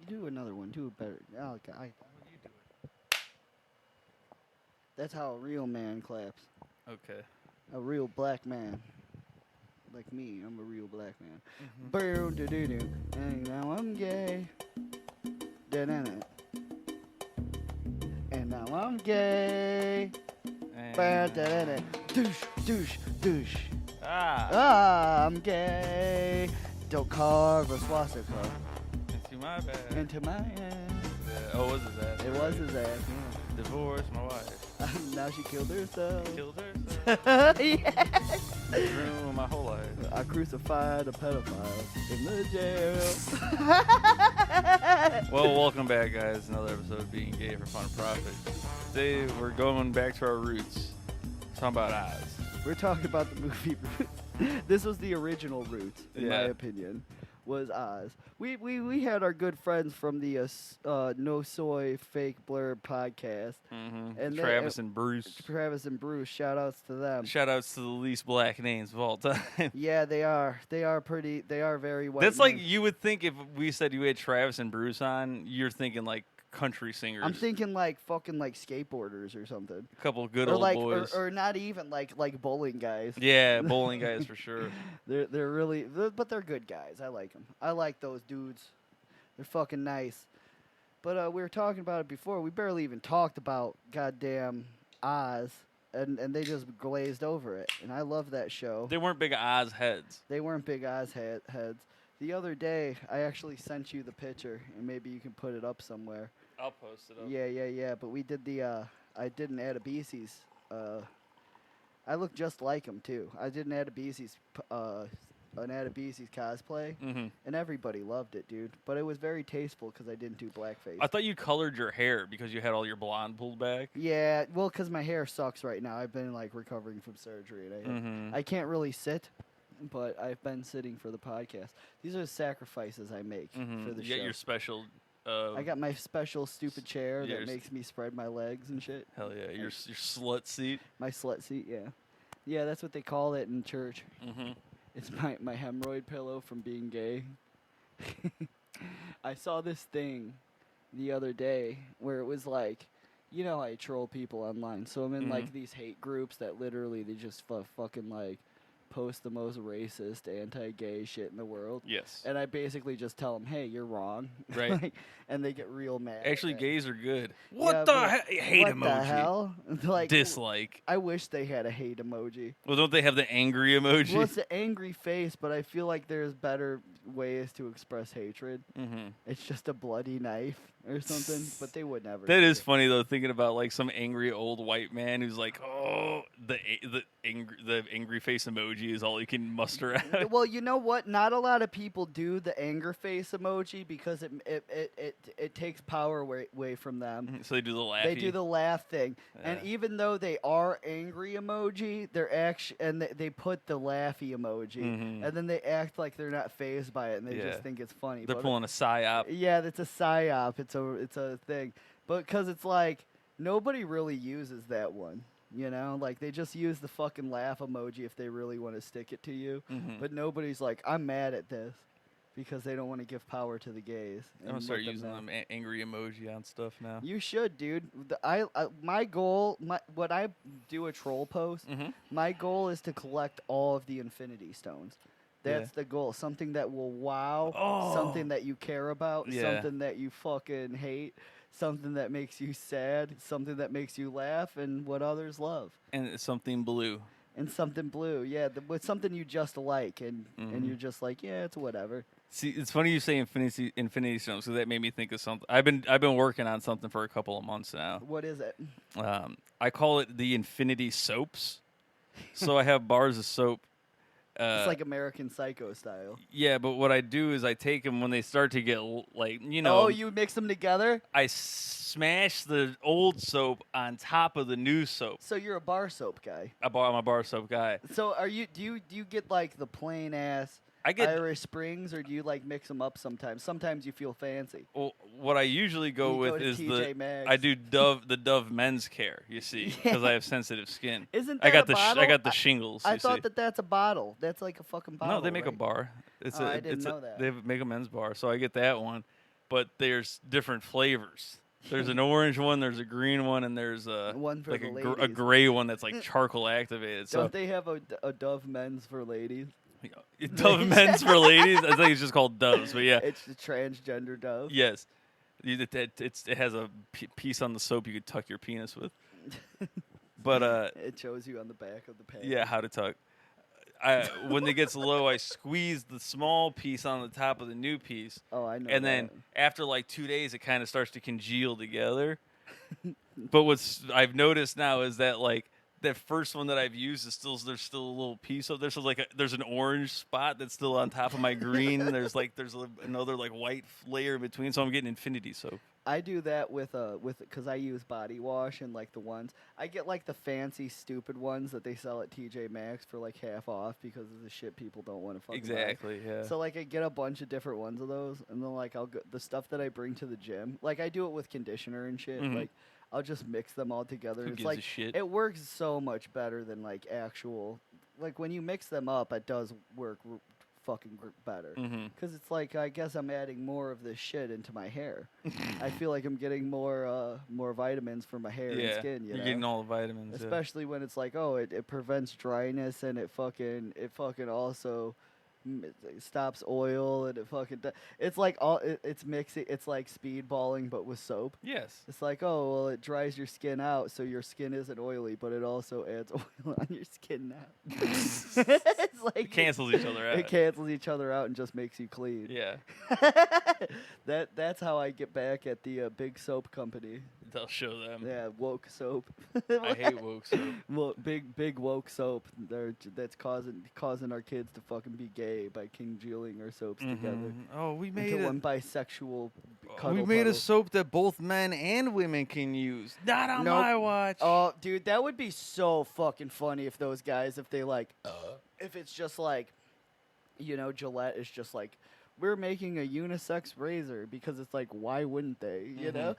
Do another one. Do it better. Oh, okay, you do it. That's how a real man claps. Okay. A real black man. Like me, I'm a real black man. Mm-hmm. Boom, do do do. And now I'm gay. Da-da-da. And now I'm gay. Ba-da-da-da. Douche, douche, douche. Ah. I'm gay. Don't carve a swastika Into my bed. into my ass. Oh, was his ass? It was his ass, yeah. Divorce my wife. Now she killed herself. Killed herself. Yes. Ruined my whole life. I crucified a pedophile in the jail. Well, welcome back, guys. Another episode of Being Gay for Fun and Profit. Today, we're going back to our roots. Talking about Oz. We're talking about the movie Roots. This was the original Roots, in my opinion, was Oz. We had our good friends from the No Soy Fake Blur podcast. Mm-hmm. And Travis and Bruce. Travis and Bruce, shout outs to them. Shout outs to the least black names of all time. Yeah, they are. They are very white. That's like, you would think if we said you had Travis and Bruce on, you're thinking like country singers. I'm thinking like fucking like skateboarders or something. A couple of good or old like, boys. Or not even like bowling guys. Yeah, bowling guys for sure. They're really, but they're good guys. I like them. I like those dudes. They're fucking nice. But we were talking about it before. We barely even talked about goddamn Oz, and they just glazed over it. And I love that show. They weren't big Oz heads. They weren't big Oz heads. The other day, I actually sent you the picture, and maybe you can put it up somewhere. I'll post it up. Yeah. But we did I did an Adebisi's. I look just like him too. I did an Adebisi's cosplay, and everybody loved it, dude. But it was very tasteful because I didn't do blackface. I thought you colored your hair because you had all your blonde pulled back. Yeah, well, because my hair sucks right now. I've been like recovering from surgery, and I can't really sit. But I've been sitting for the podcast. These are the sacrifices I make for the show. You got your special... I got my special stupid chair Yeah, that makes me spread my legs and shit. Hell yeah, your slut seat. My slut seat, yeah. Yeah, that's what they call it in church. It's my hemorrhoid pillow from being gay. I saw this thing the other day where it was like, you know, I troll people online. So I'm in like these hate groups that literally they just fucking like post the most racist, anti-gay shit in the world. Yes. And I basically just tell them, hey, you're wrong. Right. Like, and they get real mad. Actually, gays are good. Yeah, What the hate what emoji? What the hell? Like, dislike. I wish they had a hate emoji. Well, don't they have the angry emoji? Well, it's the angry face, but I feel like there's better ways to express hatred. It's just a bloody knife or something, but they would never. That is funny though, thinking about like some angry old white man who's like, oh, the angry face emoji is all you can muster out. Well, you know what? Not a lot of people do the anger face emoji because it takes power away from them. So they do the laugh. They do the laugh thing, and even though they are angry emoji, they're and they put the laughy emoji, and then they act like they're not fazed by it, and they just think it's funny. They're pulling a psyop. Yeah, it's a psyop. It's a thing, but because it's like nobody really uses that one. You know, like they just use the fucking laugh emoji if they really want to stick it to you, but nobody's like, I'm mad at this. Because they don't want to give power to the gays. I'm gonna start using them angry emoji on stuff now. You should, dude. My goal, when I do a troll post, my goal is to collect all of the Infinity Stones. That's the goal. Something that will wow, something that you care about, something that you fucking hate, something that makes you sad, something that makes you laugh, and what others love. And something blue. And something blue, yeah. With something you just like, and you're just like, yeah, it's whatever. See, it's funny you say Infinity Stones, because that made me think of something. I've been working on something for a couple of months now. What is it? I call it the Infinity Soaps. So I have bars of soap. It's like American Psycho style. Yeah, but what I do is I take them when they start to get, like, you know. Oh, you mix them together? I smash the old soap on top of the new soap. So you're a bar soap guy. I'm a bar soap guy. So do you get like the plain ass Irish Springs, or do you like mix them up sometimes? Sometimes you feel fancy. Well, what I usually go with is I do the Dove Men's Care. You see, because I have sensitive skin. Isn't that I got the shingles. I thought that's a bottle. That's like a fucking bottle. No, they make right? a bar. I didn't know that. They make a men's bar, so I get that one. but there's different flavors. There's an orange one, there's a green one, and there's one for like the a gray one that's like charcoal activated. Don't they have a Dove men's for ladies? Dove men's for ladies? I think it's just called Doves, but yeah. It's the transgender Dove. Yes. It has a piece on the soap you could tuck your penis with. But it shows you on the back of the page. Yeah, how to tuck. When it gets low, I squeeze the small piece on the top of the new piece. Oh, I know. And then after like 2 days, it kind of starts to congeal together. But what's I've noticed now is that like that first one that I've used is there's still a little piece of there. So like there's an orange spot that's still on top of my green. there's another like white layer in between. So I'm getting infinity soap. I do that with because I use body wash and like the ones I get like the fancy stupid ones that they sell at TJ Maxx for like half off because of the shit people don't want to fucking Exactly, buy. yeah. So like I get a bunch of different ones of those and then like I'll go the stuff that I bring to the gym. Like I do it with conditioner and shit. Mm-hmm. Like I'll just mix them all together. Who It's gives like a shit? it works so much better than like actual like when you mix them up it does work fucking better because it's like I guess I'm adding more of this shit into my hair. I feel like I'm getting more vitamins for my hair and skin. You're getting all the vitamins, especially when it's like it prevents dryness and it fucking also stops oil and it's like it's mixing. It's like speedballing but with soap. Yes. It's like it dries your skin out so your skin isn't oily, but it also adds oil on your skin now. It's like it cancels each other out. It cancels each other out and just makes you clean. Yeah. That's how I get back at the big soap company. They'll show them. Yeah, woke soap. I hate woke soap. Well, big woke soap. That's causing our kids to fucking be gay by congealing our soaps together. Oh, we made into one bisexual. We made a soap that both men and women can use. Not on my watch. Oh, dude, that would be so fucking funny if those guys, if they like, if it's just like, Gillette is just like, we're making a unisex razor because it's like, why wouldn't they? You know.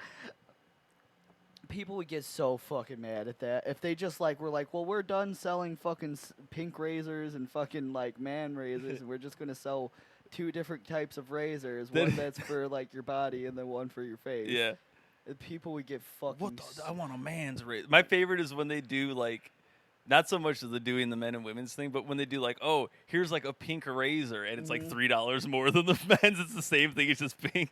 People would get so fucking mad at that if they just like were like, well, we're done selling fucking pink razors and fucking like man razors, and we're just gonna sell 2 different types of razors, one that's for like your body and then one for your face. Yeah, and people would get fucking. I want a man's razor. My favorite is when they do like, not so much as the doing the men and women's thing, but when they do like, oh, here's like a pink razor and it's like $3 more than the men's. It's the same thing. It's just pink.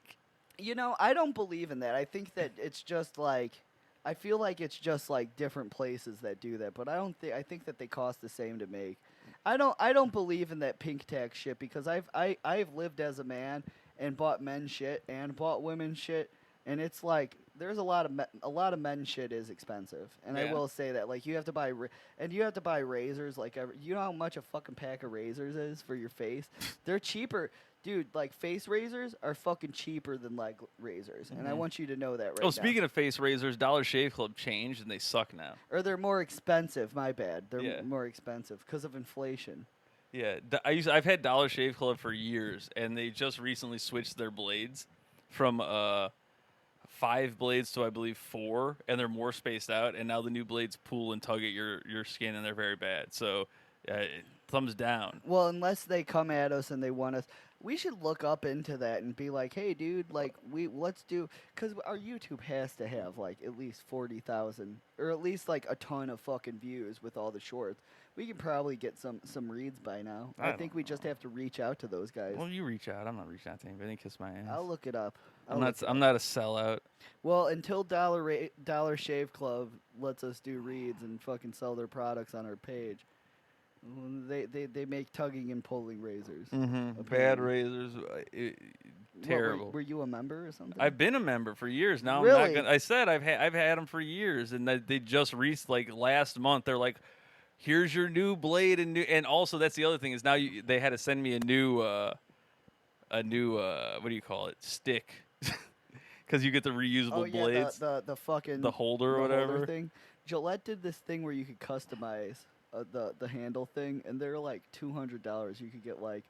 I don't believe in that. I think that it's just like. I feel like it's just like different places that do that, but I think that they cost the same to make. I don't believe in that pink tax shit because I've lived as a man and bought men's shit and bought women's shit, and it's like there's a lot of men's shit is expensive, and I will say that like you have to buy razors like you know how much a fucking pack of razors is for your face? They're cheaper. Dude, like face razors are fucking cheaper than leg razors, and I want you to know that right now. Oh, speaking of face razors, Dollar Shave Club changed, and they suck now. Or they're more expensive. My bad. They're more expensive because of inflation. Yeah, I've had Dollar Shave Club for years, and they just recently switched their blades from 5 blades to I believe 4, and they're more spaced out. And now the new blades pull and tug at your skin, and they're very bad. So, thumbs down. Well, unless they come at us and they want us. We should look up into that and be like, hey, dude, like, let's do, because our YouTube has to have, like, at least 40,000, or at least, like, a ton of fucking views with all the shorts. We can probably get some reads by now. I think we just have to reach out to those guys. Well, you reach out. I'm not reaching out to anybody. Kiss my ass. I'll look it up. I'm not a sellout. Well, until Dollar Shave Club lets us do reads and fucking sell their products on our page. They make tugging and pulling razors. Bad razors, terrible. Were you a member or something? I've been a member for years now. Really? I'm not gonna, I said I've had them for years, and they just reached like last month. They're like, here's your new blade and also that's the other thing is now they had to send me a new what do you call it, stick. Because you get the reusable blades. The fucking holder or whatever holder thing. Gillette did this thing where you could customize the handle thing, and they're like $200. You could get like,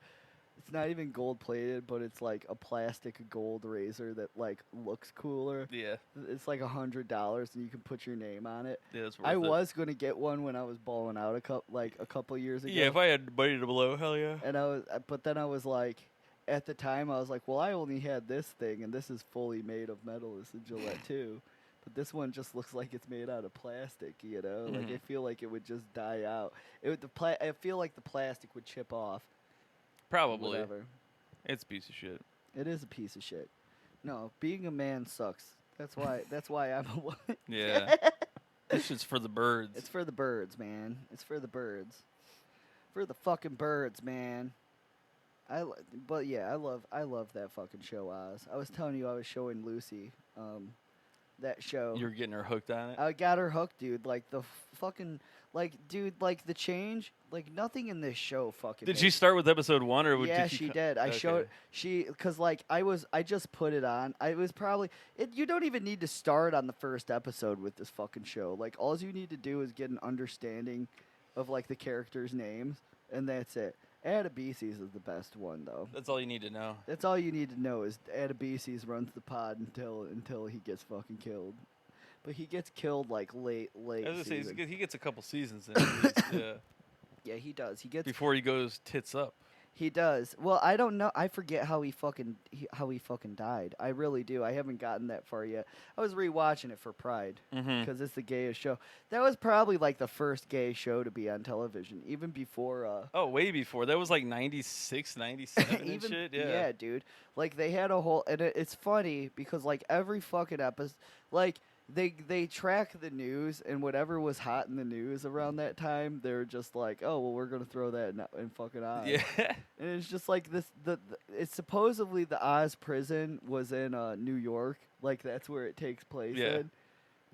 it's not even gold plated, but it's like a plastic gold razor that like looks cooler. Yeah, it's like $100, and you can put your name on it. Yeah, that's worth I it. was gonna get one when I was balling out a couple years ago. Yeah, if I had money to blow, hell yeah. And but then I was like, at the time, I was like, well, I only had this thing, and this is fully made of metal. It's a Gillette too. But this one just looks like it's made out of plastic, you know? Like, I feel like it would just die out. I feel like the plastic would chip off. Probably. Whatever. It's a piece of shit. It is a piece of shit. No, being a man sucks. That's why I'm a woman. Yeah. This shit's for the birds. It's for the birds, man. It's for the birds. For the fucking birds, man. But yeah, I love that fucking show, Oz. I was telling you I was showing Lucy that show. You're getting her hooked on it? I got her hooked, dude. Like the fucking like the change, like nothing in this show fucking. Did she start with episode 1 or yeah, did she did. I showed because like I just put it on. I was probably you don't even need to start on the first episode with this fucking show. Like all you need to do is get an understanding of like the characters' names, and that's it. Adebisi's is the best one though. That's all you need to know. That's all you need to know is Adebisi's runs the pod until he gets fucking killed. But he gets killed like late. I was gonna say he gets a couple seasons in at least, yeah. Yeah, he does. He gets before he goes tits up. He does. Well, I don't know. I forget how he fucking died. I really do. I haven't gotten that far yet. I was rewatching it for Pride because it's the gayest show. That was probably like the first gay show to be on television, even before. Oh, way before. That was like 96, 97 and shit. Yeah. Yeah, dude. Like they had a whole, and it's funny because like every fucking episode, like. They track the news, and whatever was hot in the news around that time, they're just like, oh, well, we're going to throw that in fucking Oz. Yeah. And it's just like this, it's supposedly the Oz prison was in New York. Like, that's where it takes place in.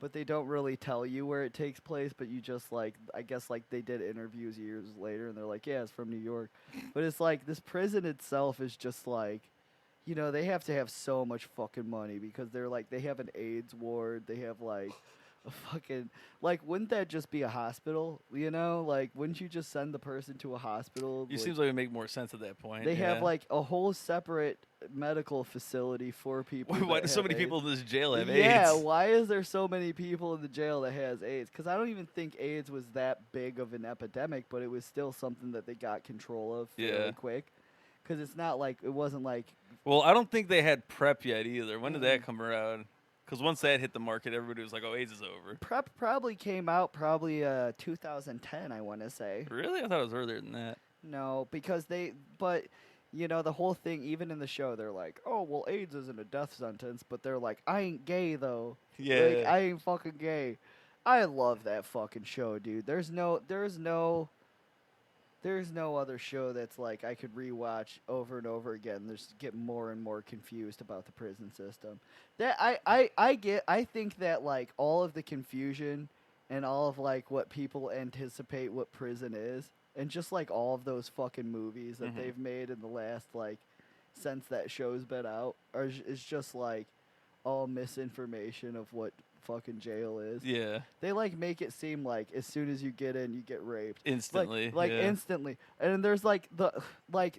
But they don't really tell you where it takes place, but you just, like, I guess, like, they did interviews years later, and they're like, yeah, it's from New York. But it's like, this prison itself is just like, you know, they have to have so much fucking money because they're like, they have an AIDS ward. They have like a fucking, like, wouldn't that just be a hospital? You know, like, wouldn't you just send the person to a hospital? It seems like it would make more sense at that point. They have like a whole separate medical facility for people. Why do so many people in this jail have AIDS? Yeah, why is there so many people in the jail that has AIDS? Because I don't even think AIDS was that big of an epidemic, but it was still something that they got control of fairly quick. Because it's not like, it wasn't like... Well, I don't think they had PrEP yet either. When did that come around? Because once that hit the market, everybody was like, oh, AIDS is over. PrEP probably came out 2010, I want to say. Really? I thought it was earlier than that. No, because but, you know, the whole thing, even in the show, they're like, oh, well, AIDS isn't a death sentence, but they're like, I ain't gay, though. Yeah. Like, I ain't fucking gay. I love that fucking show, dude. There's no other show that's like I could rewatch over and over again. Just get more and more confused about the prison system. That I think that like all of the confusion and all of like what people anticipate what prison is, and just like all of those fucking movies that they've made in the last like since that show's been out is just like all misinformation of what fucking jail is. Yeah. They like make it seem like as soon as you get in, you get raped instantly. Like instantly. And there's like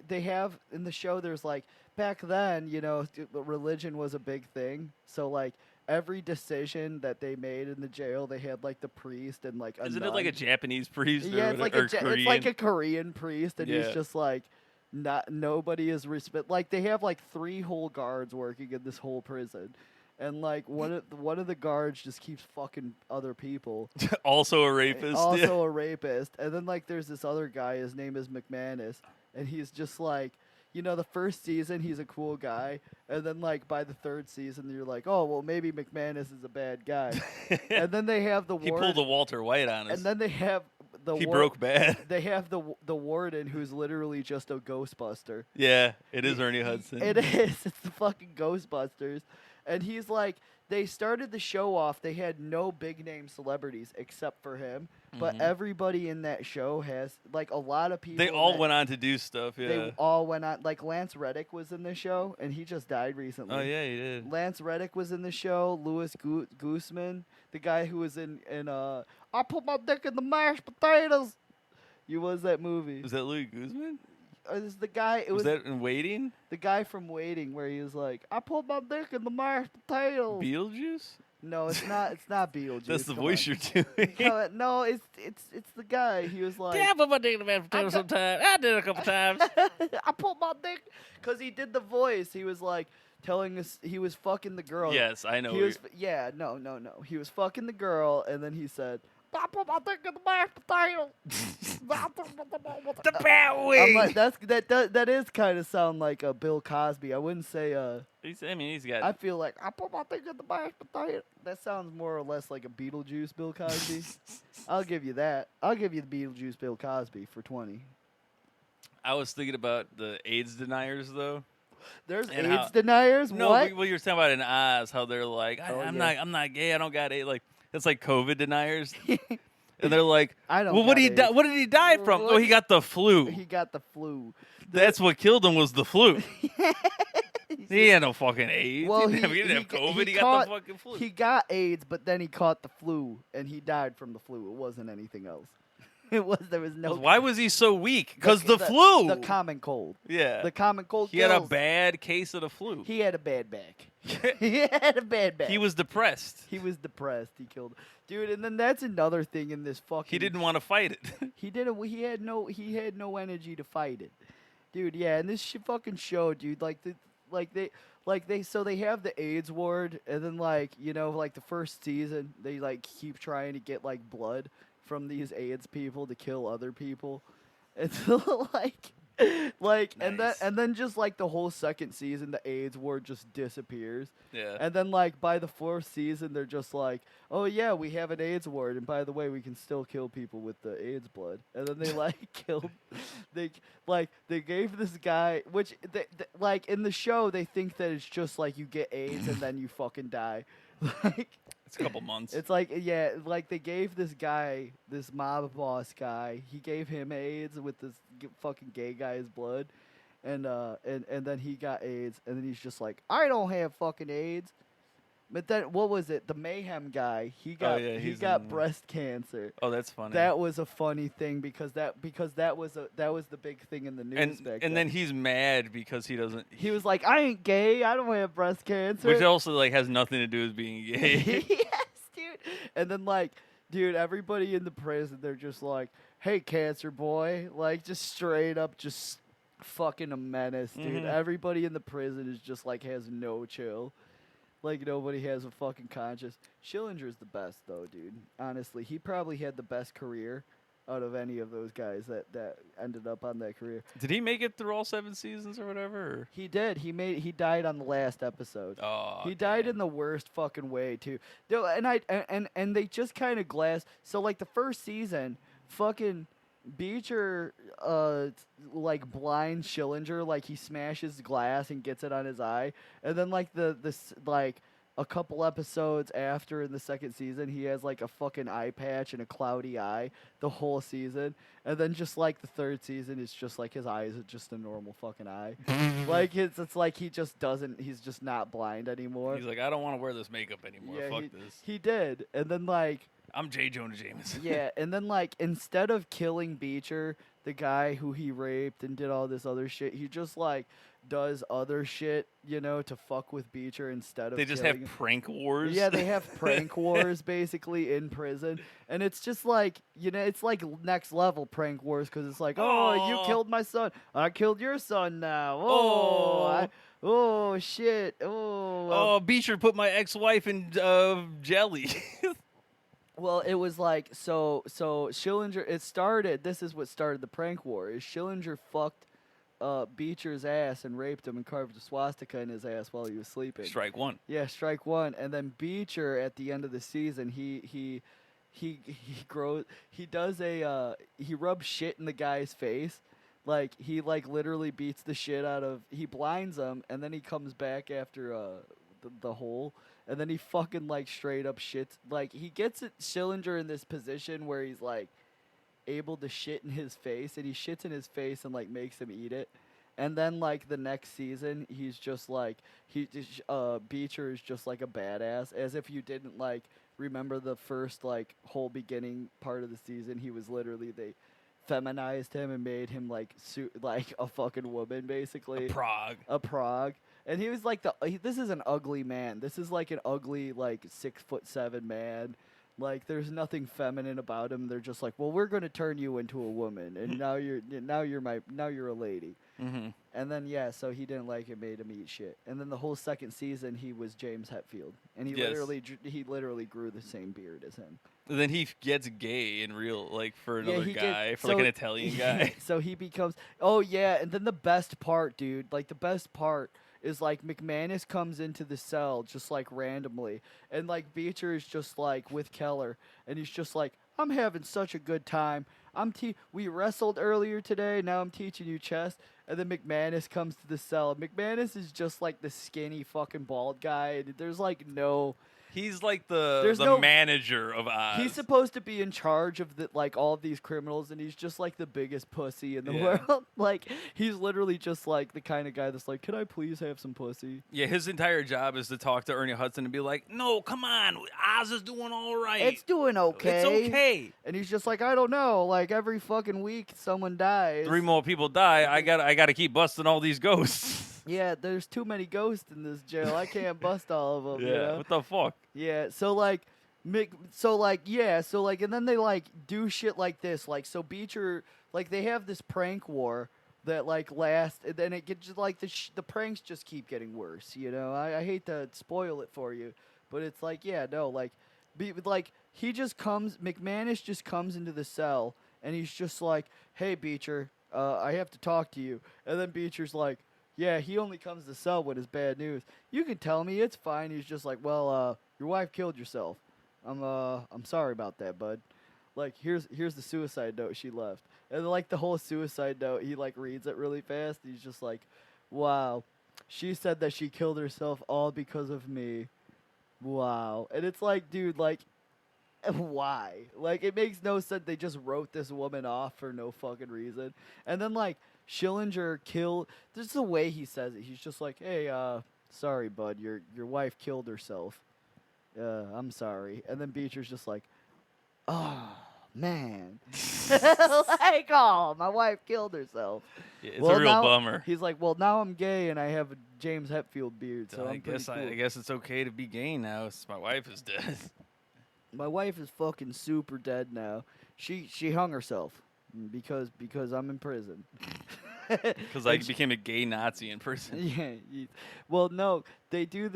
they have in the show. There's like back then, you know, religion was a big thing. So like every decision that they made in the jail, they had like the priest and like a Isn't nun. it like a Japanese priest? Yeah, or it's like a Korean priest, and Yeah. he's just like. Nobody is respect. Like they have like 3 whole guards working in this whole prison, and like one of the guards just keeps fucking other people. Also a rapist. Also a rapist. And then like there's this other guy. His name is McManus, and he's just like, you know, the first season he's a cool guy, and then like by the 3rd season you're like, oh well, maybe McManus is a bad guy. And then they have the He warden, pulled a Walter White on us. and then they have. He broke bad. They have the warden who's literally just a Ghostbuster. Yeah, it is Ernie Hudson. It is. It's the fucking Ghostbusters. And he's like, they started the show off. They had no big name celebrities except for him. But everybody in that show has, like, a lot of people. They all went on to do stuff, yeah. They all went on. Like, Lance Reddick was in the show, and he just died recently. Oh, yeah, he did. Lance Reddick was in the show. Louis Guzman, the guy who was in I put my dick in the mashed potatoes. You was that movie. Was that Louis Guzman? It was the guy. Was that in Waiting? The guy from Waiting, where he was like, I put my dick in the mashed potatoes. Beetlejuice? No, it's not. It's not Beetlejuice. That's the come voice on. you're doing. No, it's the guy. He was like, Yeah, I put my dick in the mashed potato sometime. I did it a couple times. I put my dick, because he did the voice. He was like telling us he was fucking the girl. Yes, I know. He was, no. He was fucking the girl, and then he said, I put my dick in the mashed potato. The bat wing. I'm like, that is kind of sound like a Bill Cosby. I wouldn't say He's got. I feel like I put my dick in the mashed potato. That sounds more or less like a Beetlejuice Bill Cosby. I'll give you that. I'll give you the Beetlejuice Bill Cosby for 20. I was thinking about the AIDS deniers though. There's And AIDS deniers. No, What? what you were talking about in Oz, how they're like, I'm not gay, I don't got AIDS. Like it's like COVID deniers, and they're like, I don't. well, what did he die from? What? Oh, he got the flu. He got the flu. That's what killed him was the flu. He had no fucking AIDS. Well, he didn't have COVID. He got the fucking flu. He got AIDS, but then he caught the flu, and he died from the flu. It wasn't anything else. There was no. Why was he so weak? Because the flu. The common cold. Yeah. The common cold. He had a kills. bad case of the flu. He had a bad back. He had a bad back. He was depressed. He was depressed. He killed, dude. And then that's another thing in this fucking. He didn't want to fight it. He didn't. He had no energy to fight it, dude. Yeah, and this fucking show, dude. So they have the AIDS ward, and then the first season, they keep trying to get blood from these AIDS people to kill other people. It's Nice. and then just the whole second season, the AIDS ward just disappears. Yeah. And then by the fourth season, they're just like, oh yeah, we have an AIDS ward, and by the way, we can still kill people with the AIDS blood. And then they killed, they gave this guy, which they in the show they think that it's just you get AIDS and then you fucking die. It's a couple months. It's they gave this guy, this mob boss guy, he gave him AIDS with this fucking gay guy's blood, and then he got AIDS, and then he's just like, I don't have fucking AIDS. But then what was it? The Mayhem guy, he got breast cancer. Oh, that's funny. That was a funny thing because that was the big thing in the news back and then he's mad because he doesn't. he was like, I ain't gay, I don't have breast cancer. Which also has nothing to do with being gay. Yes, dude. And then dude, everybody in the prison, they're just like, hey, cancer boy, just straight up, just fucking a menace, dude. Mhm. Everybody in the prison is just has no chill. Nobody has a fucking conscience. Schillinger's the best though, dude. Honestly, he probably had the best career out of any of those guys that ended up on that career. Did he make it through all 7 seasons or whatever? Or? He did. He died on the last episode. Oh, he died in the worst fucking way too. And they just kind of So the first season, fucking Beecher blinds Schillinger, he smashes glass and gets it on his eye, and then a couple episodes after in the second season, he has a fucking eye patch and a cloudy eye the whole season, and then just the third season is just his eye is just a normal fucking eye. It's he just doesn't, he's just not blind anymore. He's like, I don't want to wear this makeup anymore. Yeah, Fuck this. He did, and then I'm J. Jonah Jameson. yeah, and then instead of killing Beecher, the guy who he raped and did all this other shit, he just does other shit, to fuck with Beecher instead of They just killing have him. prank wars. Yeah, they have prank wars basically in prison, and it's just it's next level prank wars because it's oh, you killed my son, I killed your son now. Oh shit. Oh, Beecher put my ex-wife in jelly. Well, it was so Schillinger. This is what started the prank war. Is Schillinger fucked Beecher's ass and raped him and carved a swastika in his ass while he was sleeping. Strike one. Yeah, strike one. And then Beecher at the end of the season, he rubs shit in the guy's face. He literally beats the shit out of. He blinds him, and then he comes back after the hole. And then he fucking straight up shits. He gets Schillinger in this position where he's able to shit in his face, and he shits in his face and makes him eat it. And then the next season, he's just Beecher is just a badass. As if you didn't remember the first whole beginning part of the season, he was literally they feminized him and made him a fucking woman basically. A Prague. A Prague. And he was like this is an ugly man. This is like an ugly, like 6'7" man. Like there's nothing feminine about him. They're just like, well, we're gonna turn you into a woman, and now you're a lady. Mm-hmm. And then so he didn't like it, made him eat shit. And then the whole second season, he was James Hetfield, and he Yes. literally grew the same beard as him. And then he gets gay in real, like for another he guy, did. for like an Italian guy. So he becomes. Oh yeah, and then the best part, dude. Like the best part is like McManus comes into the cell just like randomly, and like Beecher is just like with Keller, and he's just like, I'm having such a good time. We wrestled earlier today. Now I'm teaching you chess. And then McManus comes to the cell. McManus is just like the skinny fucking bald guy. And there's like no. He's like the manager of Oz. He's supposed to be in charge of all of these criminals, and he's just like the biggest pussy in the world. Like he's literally just like the kind of guy that's like, can I please have some pussy? Yeah, his entire job is to talk to Ernie Hudson and be like, no, come on, Oz is doing all right. It's doing okay. It's okay. And he's just like, I don't know. Like every fucking week, someone dies. 3 more people die. I got to keep busting all these ghosts. Yeah, there's too many ghosts in this jail. I can't bust all of them. Yeah, You know? what the fuck? Yeah, and then they like do shit like this, like so Beecher, like they have this prank war that like lasts, and then it gets like the pranks just keep getting worse. You know, I hate to spoil it for you, but it's like McManus just comes into the cell and he's just like, hey Beecher, I have to talk to you, and then Beecher's like, yeah, he only comes to cell when it's bad news. You can tell me, it's fine. He's just like, well, your wife killed yourself. I'm sorry about that, bud. Like, here's the suicide note she left. And like the whole suicide note, he like reads it really fast. He's just like, wow, she said that she killed herself all because of me. Wow. And it's like, dude, like, why? Like, it makes no sense. They just wrote this woman off for no fucking reason. And then like Schillinger killed. This is the way he says it. He's just like, hey, sorry, bud, your wife killed herself. I'm sorry. And then Beecher's just like, oh man, like, oh, my wife killed herself. Yeah, it's a real bummer. He's like, well, now I'm gay and I have a James Hetfield beard, so I guess it's okay to be gay now since my wife is dead. My wife is fucking super dead now. She hung herself because I'm in prison. Because I became a gay Nazi in prison. Yeah. Well, no, they do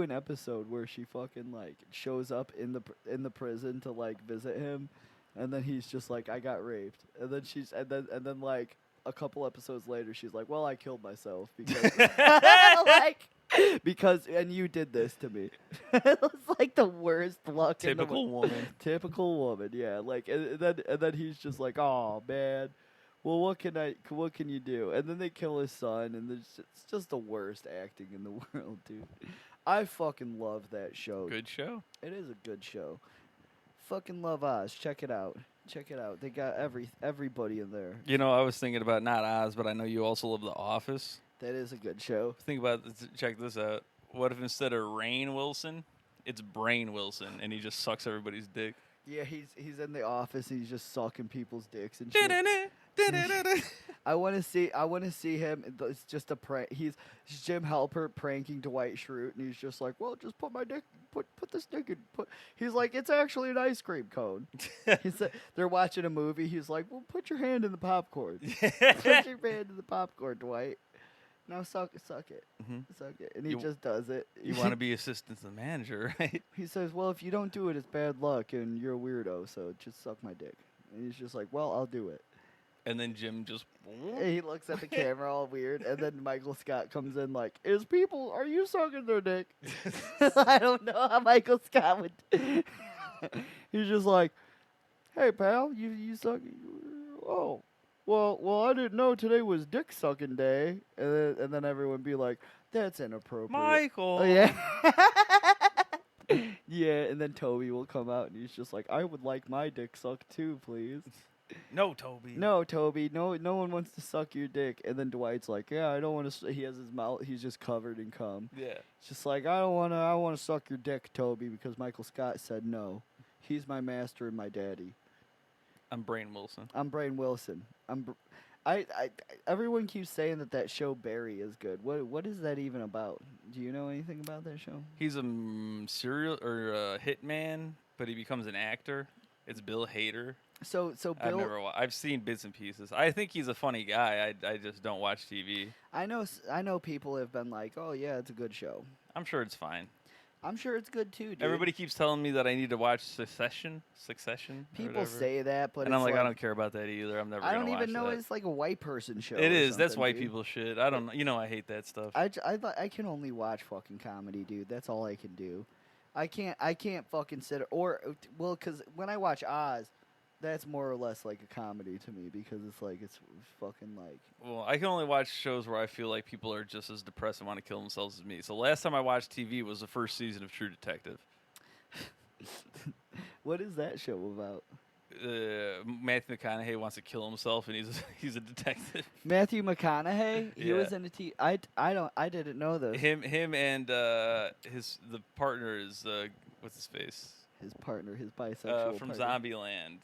an episode where she fucking like shows up in the prison to like visit him, and then he's just like, I got raped, and then like a couple episodes later she's like, well, I killed myself because and you did this to me. It was like the worst luck. Typical woman. Typical woman. Yeah. Like and then he's just like, oh man. Well, what can you do? And then they kill his son, and it's just the worst acting in the world, dude. I fucking love that show. Good show. It is a good show. Fucking love Oz. Check it out. They got everybody in there. You know, I was thinking about not Oz, but I know you also love The Office. That is a good show. Think about this, check this out. What if instead of Rainn Wilson, it's Brain Wilson, and he just sucks everybody's dick? Yeah, he's in the office. He's just sucking people's dicks and shit. I want to see him. It's just a prank. He's Jim Halpert pranking Dwight Schrute, and he's just like, "Well, just put my dick, put this dick in." He's like, "It's actually an ice cream cone." They're watching a movie. He's like, "Well, put your hand in the popcorn. Put your hand in the popcorn, Dwight. Now suck it, Mm-hmm. suck it." And he just does it. You want to be assistant to the manager, right? He says, "Well, if you don't do it, it's bad luck, and you're a weirdo. So just suck my dick." And he's just like, "Well, I'll do it." And then Jim just... And he looks at the camera all weird, and then Michael Scott comes in like, are you sucking their dick? I don't know how Michael Scott would... He's just like, hey, pal, you sucking... Oh, well, I didn't know today was dick sucking day. And then everyone be like, that's inappropriate. Michael! Oh, yeah. Yeah, and then Toby will come out, and he's just like, I would like my dick sucked too, please. No, Toby. No, Toby. No one wants to suck your dick. And then Dwight's like, yeah, I don't want to. He has his mouth. He's just covered in cum. Yeah. It's just like, I want to suck your dick, Toby, because Michael Scott said no. He's my master and my daddy. I'm Brain Wilson. I'm Brain Wilson. Everyone keeps saying that show Barry is good. What is that even about? Do you know anything about that show? He's a serial or a hitman, but he becomes an actor. It's Bill Hader. So Bill, I've seen bits and pieces. I think he's a funny guy. I just don't watch TV. I know people have been like, oh yeah, it's a good show. I'm sure it's fine. I'm sure it's good too, dude. Everybody keeps telling me that I need to watch Succession. People say that, but and it's I'm like, I don't care about that either. I'm never. I don't gonna even know that. it's like a white person show. It is. That's something, white dude. people shit. I don't. You know, I hate that stuff. I can only watch fucking comedy, dude. That's all I can do. I can't fucking sit because when I watch Oz, that's more or less like a comedy to me because it's fucking like. Well, I can only watch shows where I feel like people are just as depressed and want to kill themselves as me. So last time I watched TV was the first season of True Detective. What is that show about? Matthew McConaughey wants to kill himself, and he's a detective. Matthew McConaughey, he Yeah. was in a I didn't know this. Him and the partner is what's his face? His partner, his bisexual from partner. Zombieland.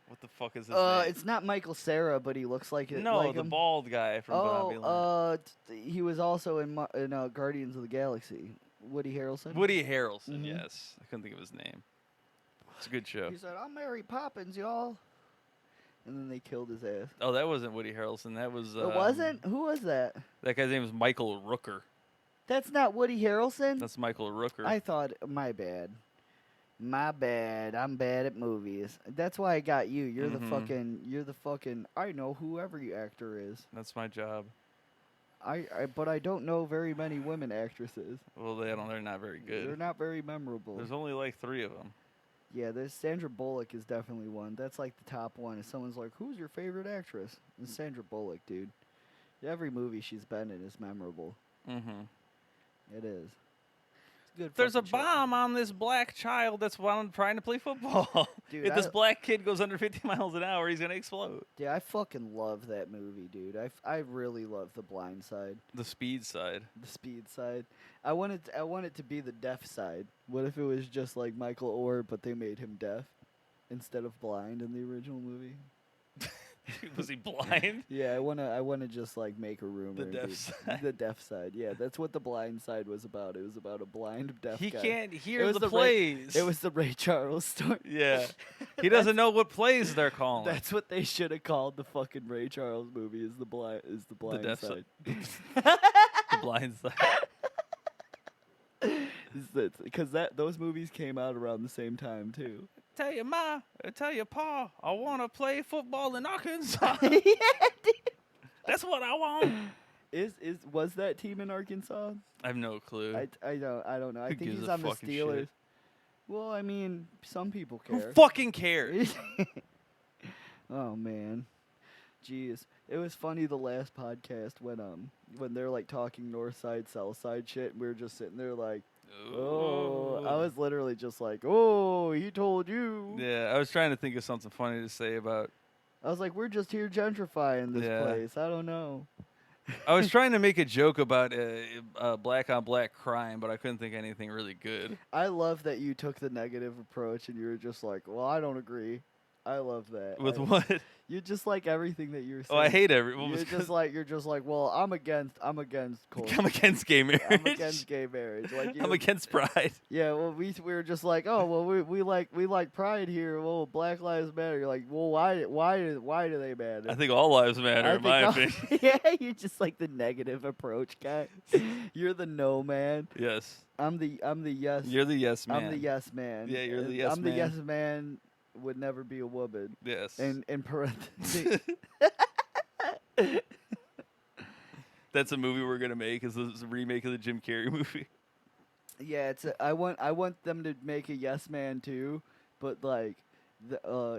What the fuck is his name? It's not Michael Cera, but he looks like it. No, like the him. bald guy from Zombieland. He was also in Guardians of the Galaxy. Woody Harrelson. Woody Harrelson, Mhm. yes. I couldn't think of his name. It's a good show. He said, "I'm Mary Poppins, y'all," and then they killed his ass. Oh, that wasn't Woody Harrelson. That was. It wasn't. Who was that? That guy's name was Michael Rooker. That's not Woody Harrelson. That's Michael Rooker. I thought. My bad. My bad. I'm bad at movies. That's why I got you. You're the fucking. I know whoever your actor is. That's my job. But I don't know very many women actresses. Well, they're not very good. They're not very memorable. There's only like 3 of them. Yeah, there's Sandra Bullock is definitely one. That's like the top one. If someone's like, "Who's your favorite actress?" It's Sandra Bullock, dude. Every movie she's been in is memorable. Mm-hmm. It is. It's a good. There's a fucking show. bomb on this black child that's trying to play football. Dude, if this black kid goes under 50 miles an hour, he's gonna explode. Yeah, I fucking love that movie, dude. I really love The Blind Side, The speed side. the Speed Side. I want it to be the deaf side. What if it was just like Michael Orr, but they made him deaf instead of blind in the original movie? Was he blind? Yeah, I wanna just like make a rumor. The deaf dude. side. The deaf side. Yeah, that's what The Blind Side was about. It was about a blind deaf He guy. can't It hear was the the plays. It was the Ray Charles story. Yeah. He doesn't know what plays they're calling. That's what they should have called the fucking Ray Charles movie. Is the blind deaf side. The blind side. Because those movies came out around the same time too. Tell your ma, tell your pa, I want to play football in Arkansas. Yeah, dude. That's what I want. Was that team in Arkansas? I have no clue. I don't know. I Who think gives he's a on the fucking Steelers. shit? Well, I mean, some people Who care. fucking cares? Oh man, jeez, it was funny the last podcast when they're like talking north side, south side shit, and we were just sitting there like, oh, I was literally just like, oh, he told you. Yeah, I was trying to think of something funny to say about. I was like, we're just here gentrifying this Yeah. place. I don't know. I was trying to make a joke about black on black crime, but I couldn't think of anything really good. I love that you took the negative approach and you were just like, well, I don't agree. I love that. With what? You just like everything that you're saying. Oh, I hate everyone. You're just like, well, I'm against culture. I'm against gay marriage. I'm against gay marriage. Like I'm against pride. Yeah, well, we were just like, oh, well, we like pride here. Well, Black Lives Matter. You're like, well, why do they matter? I think all lives matter, in my opinion. Yeah, you're just like the negative approach guy. You're the no man. Yes. I'm the yes. You're the yes man. I'm the yes man. Yeah, you're the yes I'm man. the yes man. Would never be a woman. Yes. In parentheses. That's a movie we're gonna make. Is a remake of the Jim Carrey movie. Yeah, I want them to make a yes man too, but like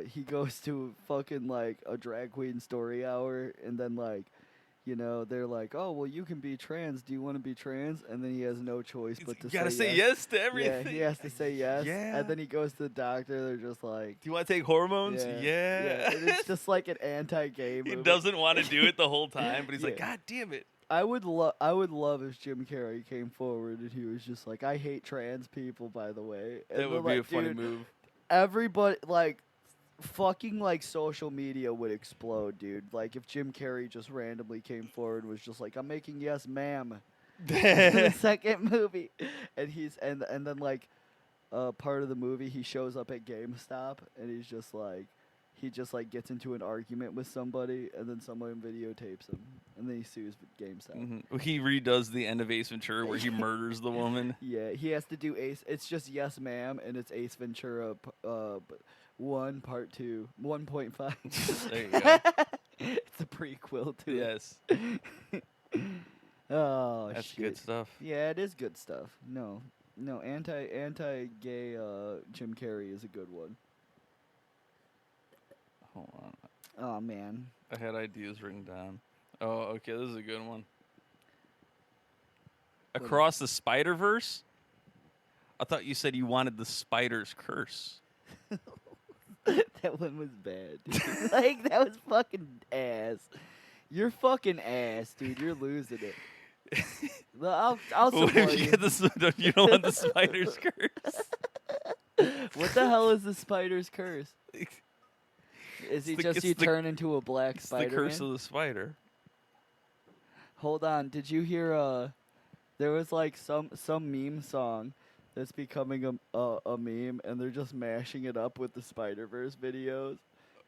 he goes to fucking like a drag queen story hour and then like, you know, they're like, "Oh, well, you can be trans. Do you want to be trans?" And then he has no choice but to You gotta say say yes to everything. Yeah, he has to say yes. Yeah. And then he goes to the doctor. They're just like, Do you want to take hormones? yeah. And it's just like an anti-gay movie. He doesn't want to do it the whole time, but he's like, Yeah. God damn it. I would love if Jim Carrey came forward and he was just like, "I hate trans people, by the way." And That we're would be like, a funny "Dude, move. everybody, like, fucking like social media would explode, dude. Like if Jim Carrey just randomly came forward and was just like, I'm making Yes Ma'am in the second movie. And and then like part of the movie he shows up at GameStop and he just like gets into an argument with somebody and then someone videotapes him and then he sues GameStop. Mm-hmm. He redoes the end of Ace Ventura where he murders the woman. Yeah, he has to do Ace. It's just Yes Ma'am and it's Ace Ventura 1 Part 2 1.5. There you go. It's a prequel to Yes. Oh, That's shit. good stuff. Yeah, it is good stuff. No, anti-gay Jim Carrey is a good one. Hold on. Oh man. I had ideas written down. Oh, okay, this is a good one. Across the Spider-Verse? I thought you said you wanted the spider's curse. That one was bad, dude. Like, that was fucking ass. You're fucking ass, dude. You're losing it. Well, I'll What support if you you. get the you don't want the spider's curse? What the hell is the spider's curse? Is he just you turn into a black It's the spider? curse of the spider. Hold on. Did you hear? There was like some meme song that's becoming a meme, and they're just mashing it up with the Spider-Verse videos.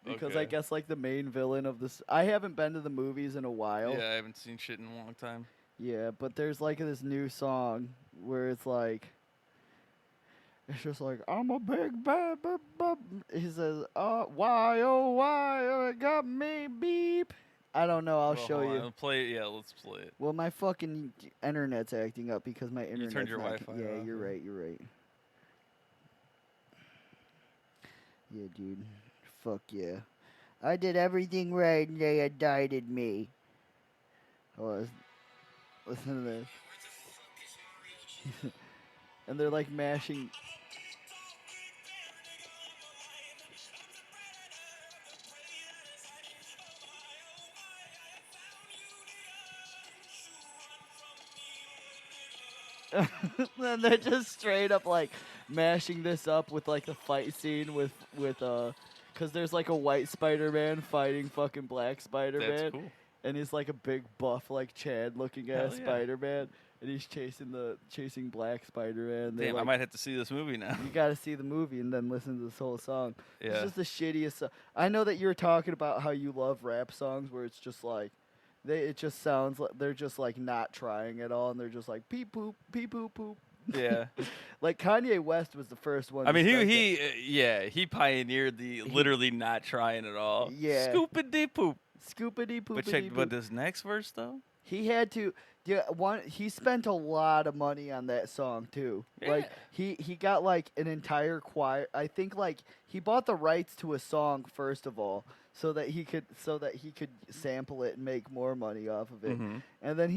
Because I Okay. guess like the main villain of this, I haven't been to the movies in a while. Yeah, I haven't seen shit in a long time. Yeah, but there's like this new song where it's just like, I'm a big bad, he says, why, oh, why, it got me beep. I don't know, I'll Well, show hold on, you. I'll play it. Yeah, let's play it. Well, my fucking internet's acting up because my internet's turned your not. Wi-Fi Yeah, off, you're yeah. right, you're right. Yeah, dude. Fuck yeah. I did everything right and they indicted me. Oh, listen to this. And they're like mashing. And they're just straight up like mashing this up with like the fight scene with because there's like a white Spider-Man fighting fucking black Spider-Man. That's cool. And he's like a big buff like Chad looking Hell ass yeah. Spider-Man, and he's chasing black Spider-Man. Damn, I might have to see this movie now. You got to see the movie and then listen to this whole song. It's Yeah. just the shittiest song. I know that you're talking about how you love rap songs where it's just like it just sounds like they're just like not trying at all, and they're just like peep poop poop. Yeah. Like Kanye West was the first one. I mean, to start that. he pioneered the literally not trying at all. Yeah. Scoopity poop. Scoopity poopity But check, poop. but this next verse though. He had to. Yeah, he spent a lot of money on that song too. Like he got like an entire choir. I think like he bought the rights to a song first of all, so that he could sample it and make more money off of it. Mhm. And then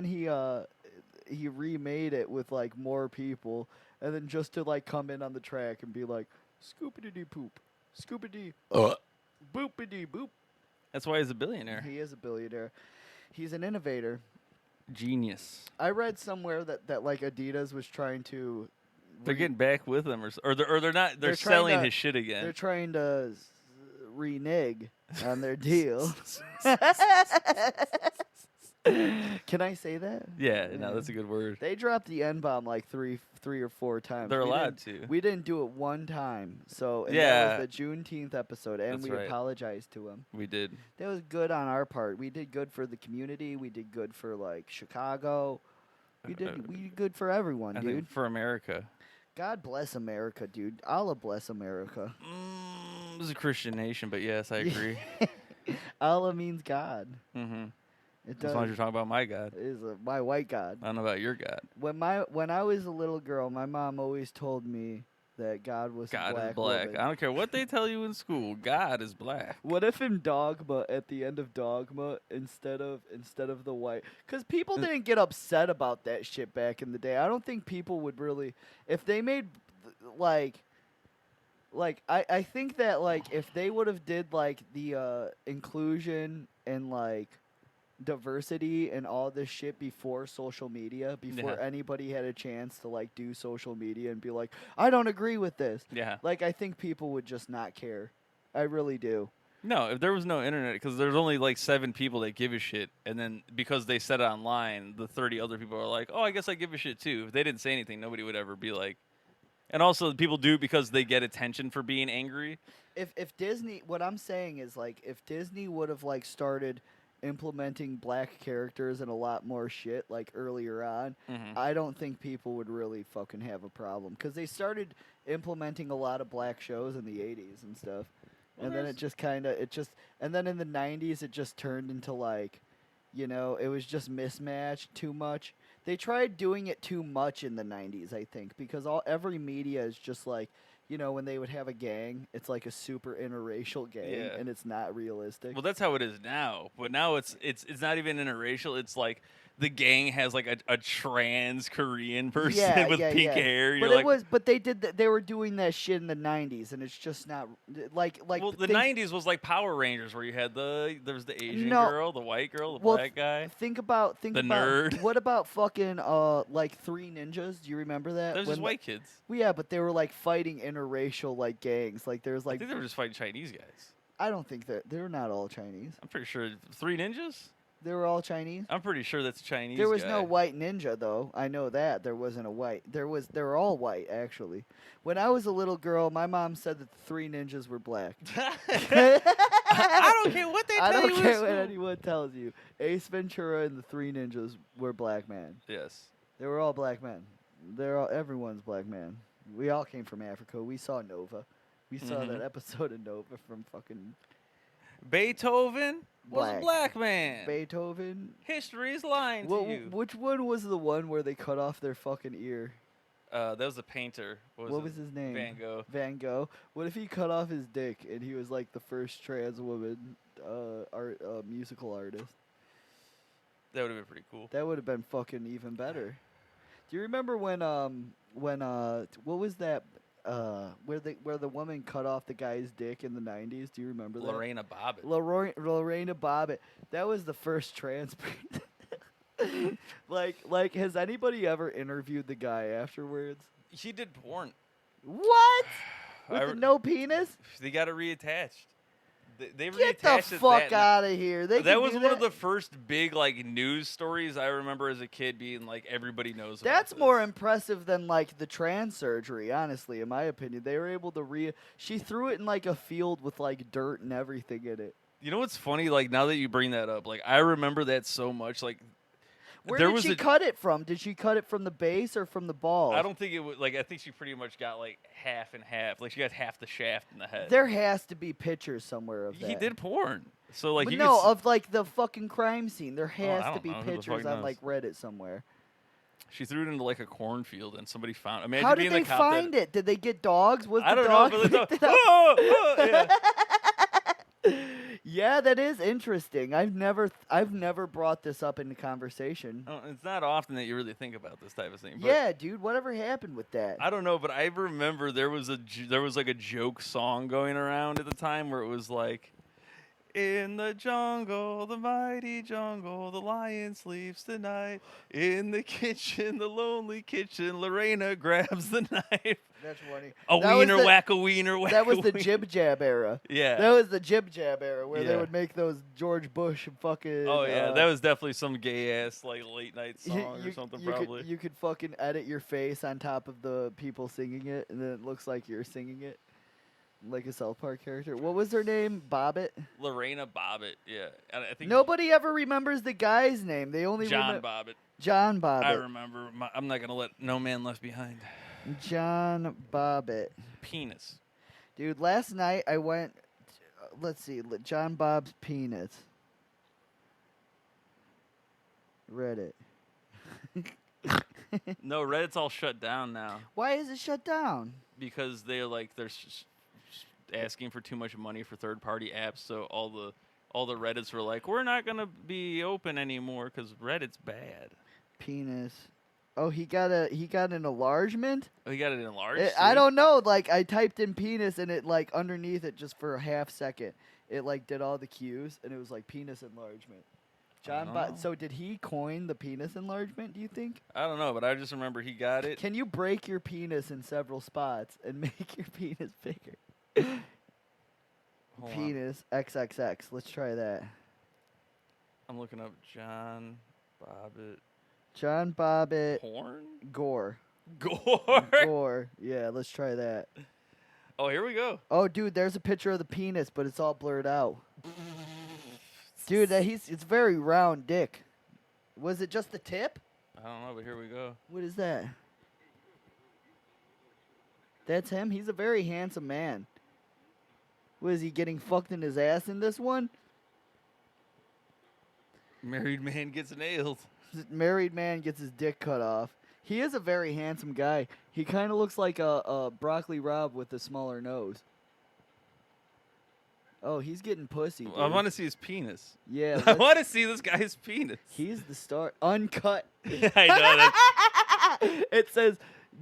he remade it with like more people, and then just to like come in on the track and be like scoopity dee poop, scoopity boopity boop. That's why he's a billionaire. He is a billionaire. He's an innovator. Genius. I read somewhere that like Adidas was trying to. They're getting back with him, or they're not. They're trying selling to- his shit They're again. trying to renege on their deal. Can I say that? Yeah, no, that's a good word. They dropped the N-bomb like three or four times. They're We allowed didn't- to. We didn't do it one time. So and Yeah. that was the Juneteenth episode, and That's we right. apologized to him. We did. That was good on our part. We did good for the community. We did good for like Chicago. We did good for everyone, I dude. think for America. God bless America, dude. Allah bless America. This is a Christian nation, but yes, I agree. Allah means God. Mm-hmm. It As long as does. you're talking about my God. It is my white God. I don't know about your God. When I was a little girl, my mom always told me that God was a God black is black. woman. I don't care what they tell you in school. God is black. What if in Dogma, at the end of Dogma, instead of the white, because people didn't get upset about that shit back in the day. I don't think people would really, if they made like I think that like if they would have did like the inclusion and like diversity and all this shit before social media, before Yeah. anybody had a chance to like do social media and be like, I don't agree with this. Yeah. Like I think people would just not care. I really do. No, if there was no internet, because there's only like 7 people that give a shit, and then because they said it online, the 30 other people are like, oh, I guess I give a shit too. If they didn't say anything, nobody would ever be like. And also, people do it because they get attention for being angry. If Disney, what I'm saying is like, if Disney would have like started implementing black characters and a lot more shit like earlier on, I don't think people would really fucking have a problem because they started implementing a lot of black shows in the 80s and stuff. And then it just and then in the 90s, it just turned into like, it was just mismatched too much. They tried doing it too much in the 90s, I think, because every media is just like, when they would have a gang, it's like a super interracial gang, and it's not realistic. Well, that's how it is now. But now it's not even interracial. It's like the gang has like a trans Korean person with pink hair. But they were doing that shit in the 90s, and it's just not like. Well, the 90s was like Power Rangers, where you had there was the Asian girl, the white girl, the black guy. Think about nerd. What about fucking like Three Ninjas? Do you remember that? Those just white kids. Well, yeah, but they were like fighting interracial like gangs. Like there's like. I think they were just fighting Chinese guys. I don't think they're not all Chinese. I'm pretty sure Three Ninjas. They were all Chinese. I'm pretty sure that's a Chinese. There was guy. no white ninja though. I know that there wasn't a white. They were all white actually. When I was a little girl, my mom said that the Three Ninjas were black. I don't care what they tell you. I don't care what anyone tells you. Ace Ventura and the Three Ninjas were black men. Yes. They were all black men. Everyone's black man. We all came from Africa. We saw Nova. We saw that episode of Nova from fucking Beethoven was a black man. Beethoven. History is lying to you. Which one was the one where they cut off their fucking ear? That was a painter. What was his name? Van Gogh. Van Gogh. What if he cut off his dick and he was like the first trans woman musical artist? That would have been pretty cool. That would have been fucking even better. Do you remember when what was that where the woman cut off the guy's dick in the 90s? Do you remember that? Lorena Bobbitt. Lorena Bobbitt. That was the first trans like has anybody ever interviewed the guy afterwards? She did porn. What? With no penis? They got it reattached. They Get reattached the fuck out of here. That was one of the first big like news stories I remember as a kid being like everybody knows about That's this. more impressive than like the trans surgery, honestly, in my opinion. They were able to she threw it in like a field with like dirt and everything in it. You know what's funny? Like now that you bring that up, like I remember that so much. Like where did she cut it from? Did she cut it from the base or from the balls? I don't think it was like. I think she pretty much got like half and half. Like she got half the shaft in the head. There has to be pictures somewhere of that. He did porn, so like. But you no, of like the fucking crime scene. There has to be know. pictures on like Reddit somewhere. She threw it into like a cornfield, and somebody found. Imagine How being did they the cop find it? Did they get dogs? Was I the don't dog know. But picked it up? yeah. Yeah, that is interesting. I've never brought this up into conversation. It's not often that you really think about this type of thing. But Yeah, dude. Whatever happened with that? I don't know, but I remember there was like a joke song going around at the time where it was like, in the jungle, the mighty jungle, the lion sleeps tonight. In the kitchen, the lonely kitchen, Lorena grabs the knife. That's funny. Whack a wiener, whack That was a the wiener. jib jab era. Yeah. That was the jib jab era where they Yeah. would make those George Bush fucking. Oh yeah, that was definitely some gay ass like late night song or something you probably. you could fucking edit your face on top of the people singing it, and then it looks like you're singing it, like a South Park character. What was her name? Bobbitt. Lorena Bobbitt, yeah. I think Nobody ever remembers the guy's name. They only John Bobbitt. John Bobbitt. I remember. I'm not gonna let No Man Left Behind. John Bobbitt. Penis. Dude, last night I went. Let's see. John Bob's penis. Reddit. No, Reddit's all shut down now Why is it shut down? because they're asking for too much money for third-party apps. So all the Reddits were like, we're not gonna be open anymore because Reddit's bad. Penis. Oh, he got an enlargement? Oh, you got it enlarged? I don't know. Like, I typed in penis, and it, like, underneath it, just for a half second, it, like, did all the cues, and it was, like, penis enlargement. So did he coin the penis enlargement, do you think? I don't know, but I just remember he got it. Can you break your penis in several spots and make your penis bigger? Hold on. penis XXX. Let's try that. I'm looking up John Bobbitt John Bobbitt porn. gore. Gore. Gore. Yeah, let's try that. Oh, here we go. Oh, dude, there's a picture of the penis, but it's all blurred out. Dude, it's very round dick. Was it just the tip? I don't know, but here we go. What is that? That's him? He's a very handsome man. What, is he getting fucked in his ass in this one? Married man gets nailed. Married man gets his dick cut off. He is a very handsome guy. He kind of looks like a Broccoli Rob with a smaller nose. Oh, he's getting pussy, dude. I want to see his penis. Yeah. I want to see this guy's penis. He's the star. Uncut. I know that. It says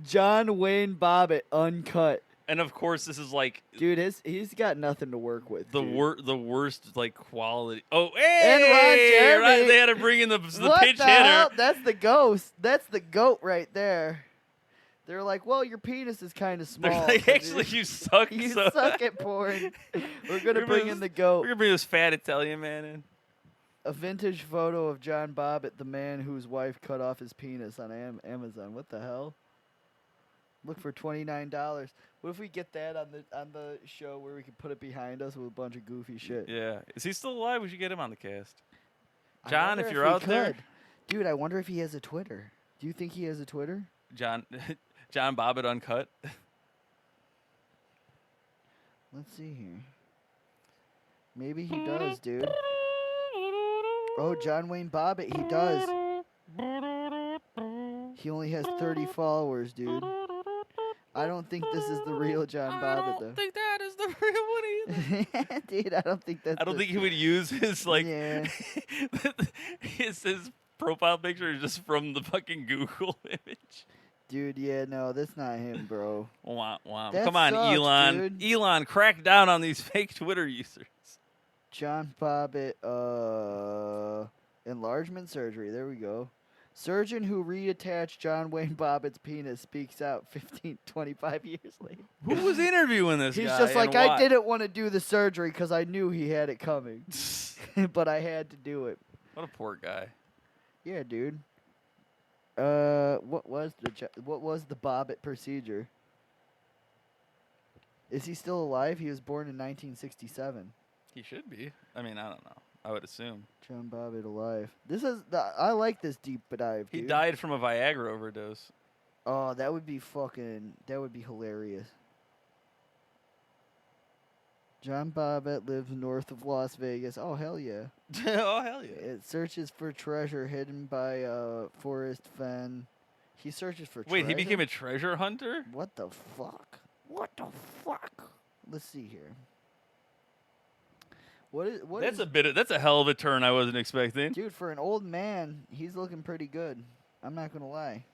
John Wayne Bobbitt, uncut. And of course, this is like Dude, he's got nothing to work with. the dude. worst like quality. Oh, hey! And Ron Jeremy. Right, they had to bring in the What pinch the hitter. hell? That's the ghost. That's the goat right there. They're like, well, your penis is kind of small. They're like, so actually, you suck. you so suck at porn. We're gonna bring in the goat. We're gonna bring this fat Italian man in. A vintage photo of John Bobbitt, the man whose wife cut off his penis on Amazon. What the hell? Look for $29. What if we get that on the show where we can put it behind us with a bunch of goofy shit? Yeah, is he still alive? We should get him on the cast. I John, wonder if you're we out there, could. Dude, I wonder if he has a Twitter. Do you think he has a Twitter? John Bobbitt uncut. Let's see here. Maybe he does, dude. Oh, John Wayne Bobbitt, he does. He only has 30 followers, dude. I don't think this is the real John Bobbitt, I though. don't think that is the real one either. Dude, I don't think that's I don't think he would use his like Yeah. his profile picture is just from the fucking Google image. Dude, yeah, no, that's not him, bro. Wah, wah. That Come on, sucks, Elon. dude. Elon, crack down on these fake Twitter users. John Bobbitt, enlargement surgery. There we go. Surgeon who reattached John Wayne Bobbitt's penis speaks out 25 years later. Who was interviewing this He's guy? just like, and I why? didn't want to do the surgery because I knew he had it coming. But I had to do it. What a poor guy. Yeah, dude. What was the Bobbitt procedure? Is he still alive? He was born in 1967. He should be. I mean, I don't know. I would assume. John Bobbitt alive. I like this deep dive, dude. He died from a Viagra overdose. Oh, that would be hilarious. John Bobbitt lives north of Las Vegas. Oh, hell yeah. Oh, hell yeah. It searches for treasure hidden by Forest Fen. He searches for treasure. Wait, he became a treasure hunter? What the fuck? What the fuck? Let's see here. That's a hell of a turn I wasn't expecting. Dude, for an old man, he's looking pretty good. I'm not gonna lie.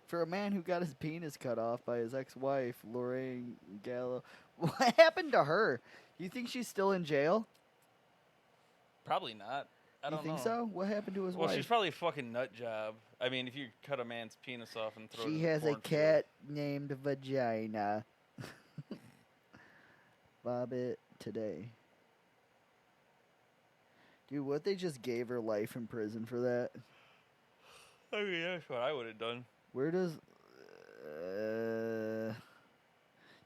For a man who got his penis cut off by his ex-wife, Lorraine Gallo, what happened to her? You think she's still in jail? Probably not. I don't You think know. so? What happened to his Well, wife? she's probably a fucking nut job. I mean, if you cut a man's penis off and throw it She in the has a cornfield. cat named Vagina. Bobbitt today. Dude, what they just gave her life in prison for that? I mean, that's what I would have done. Where does...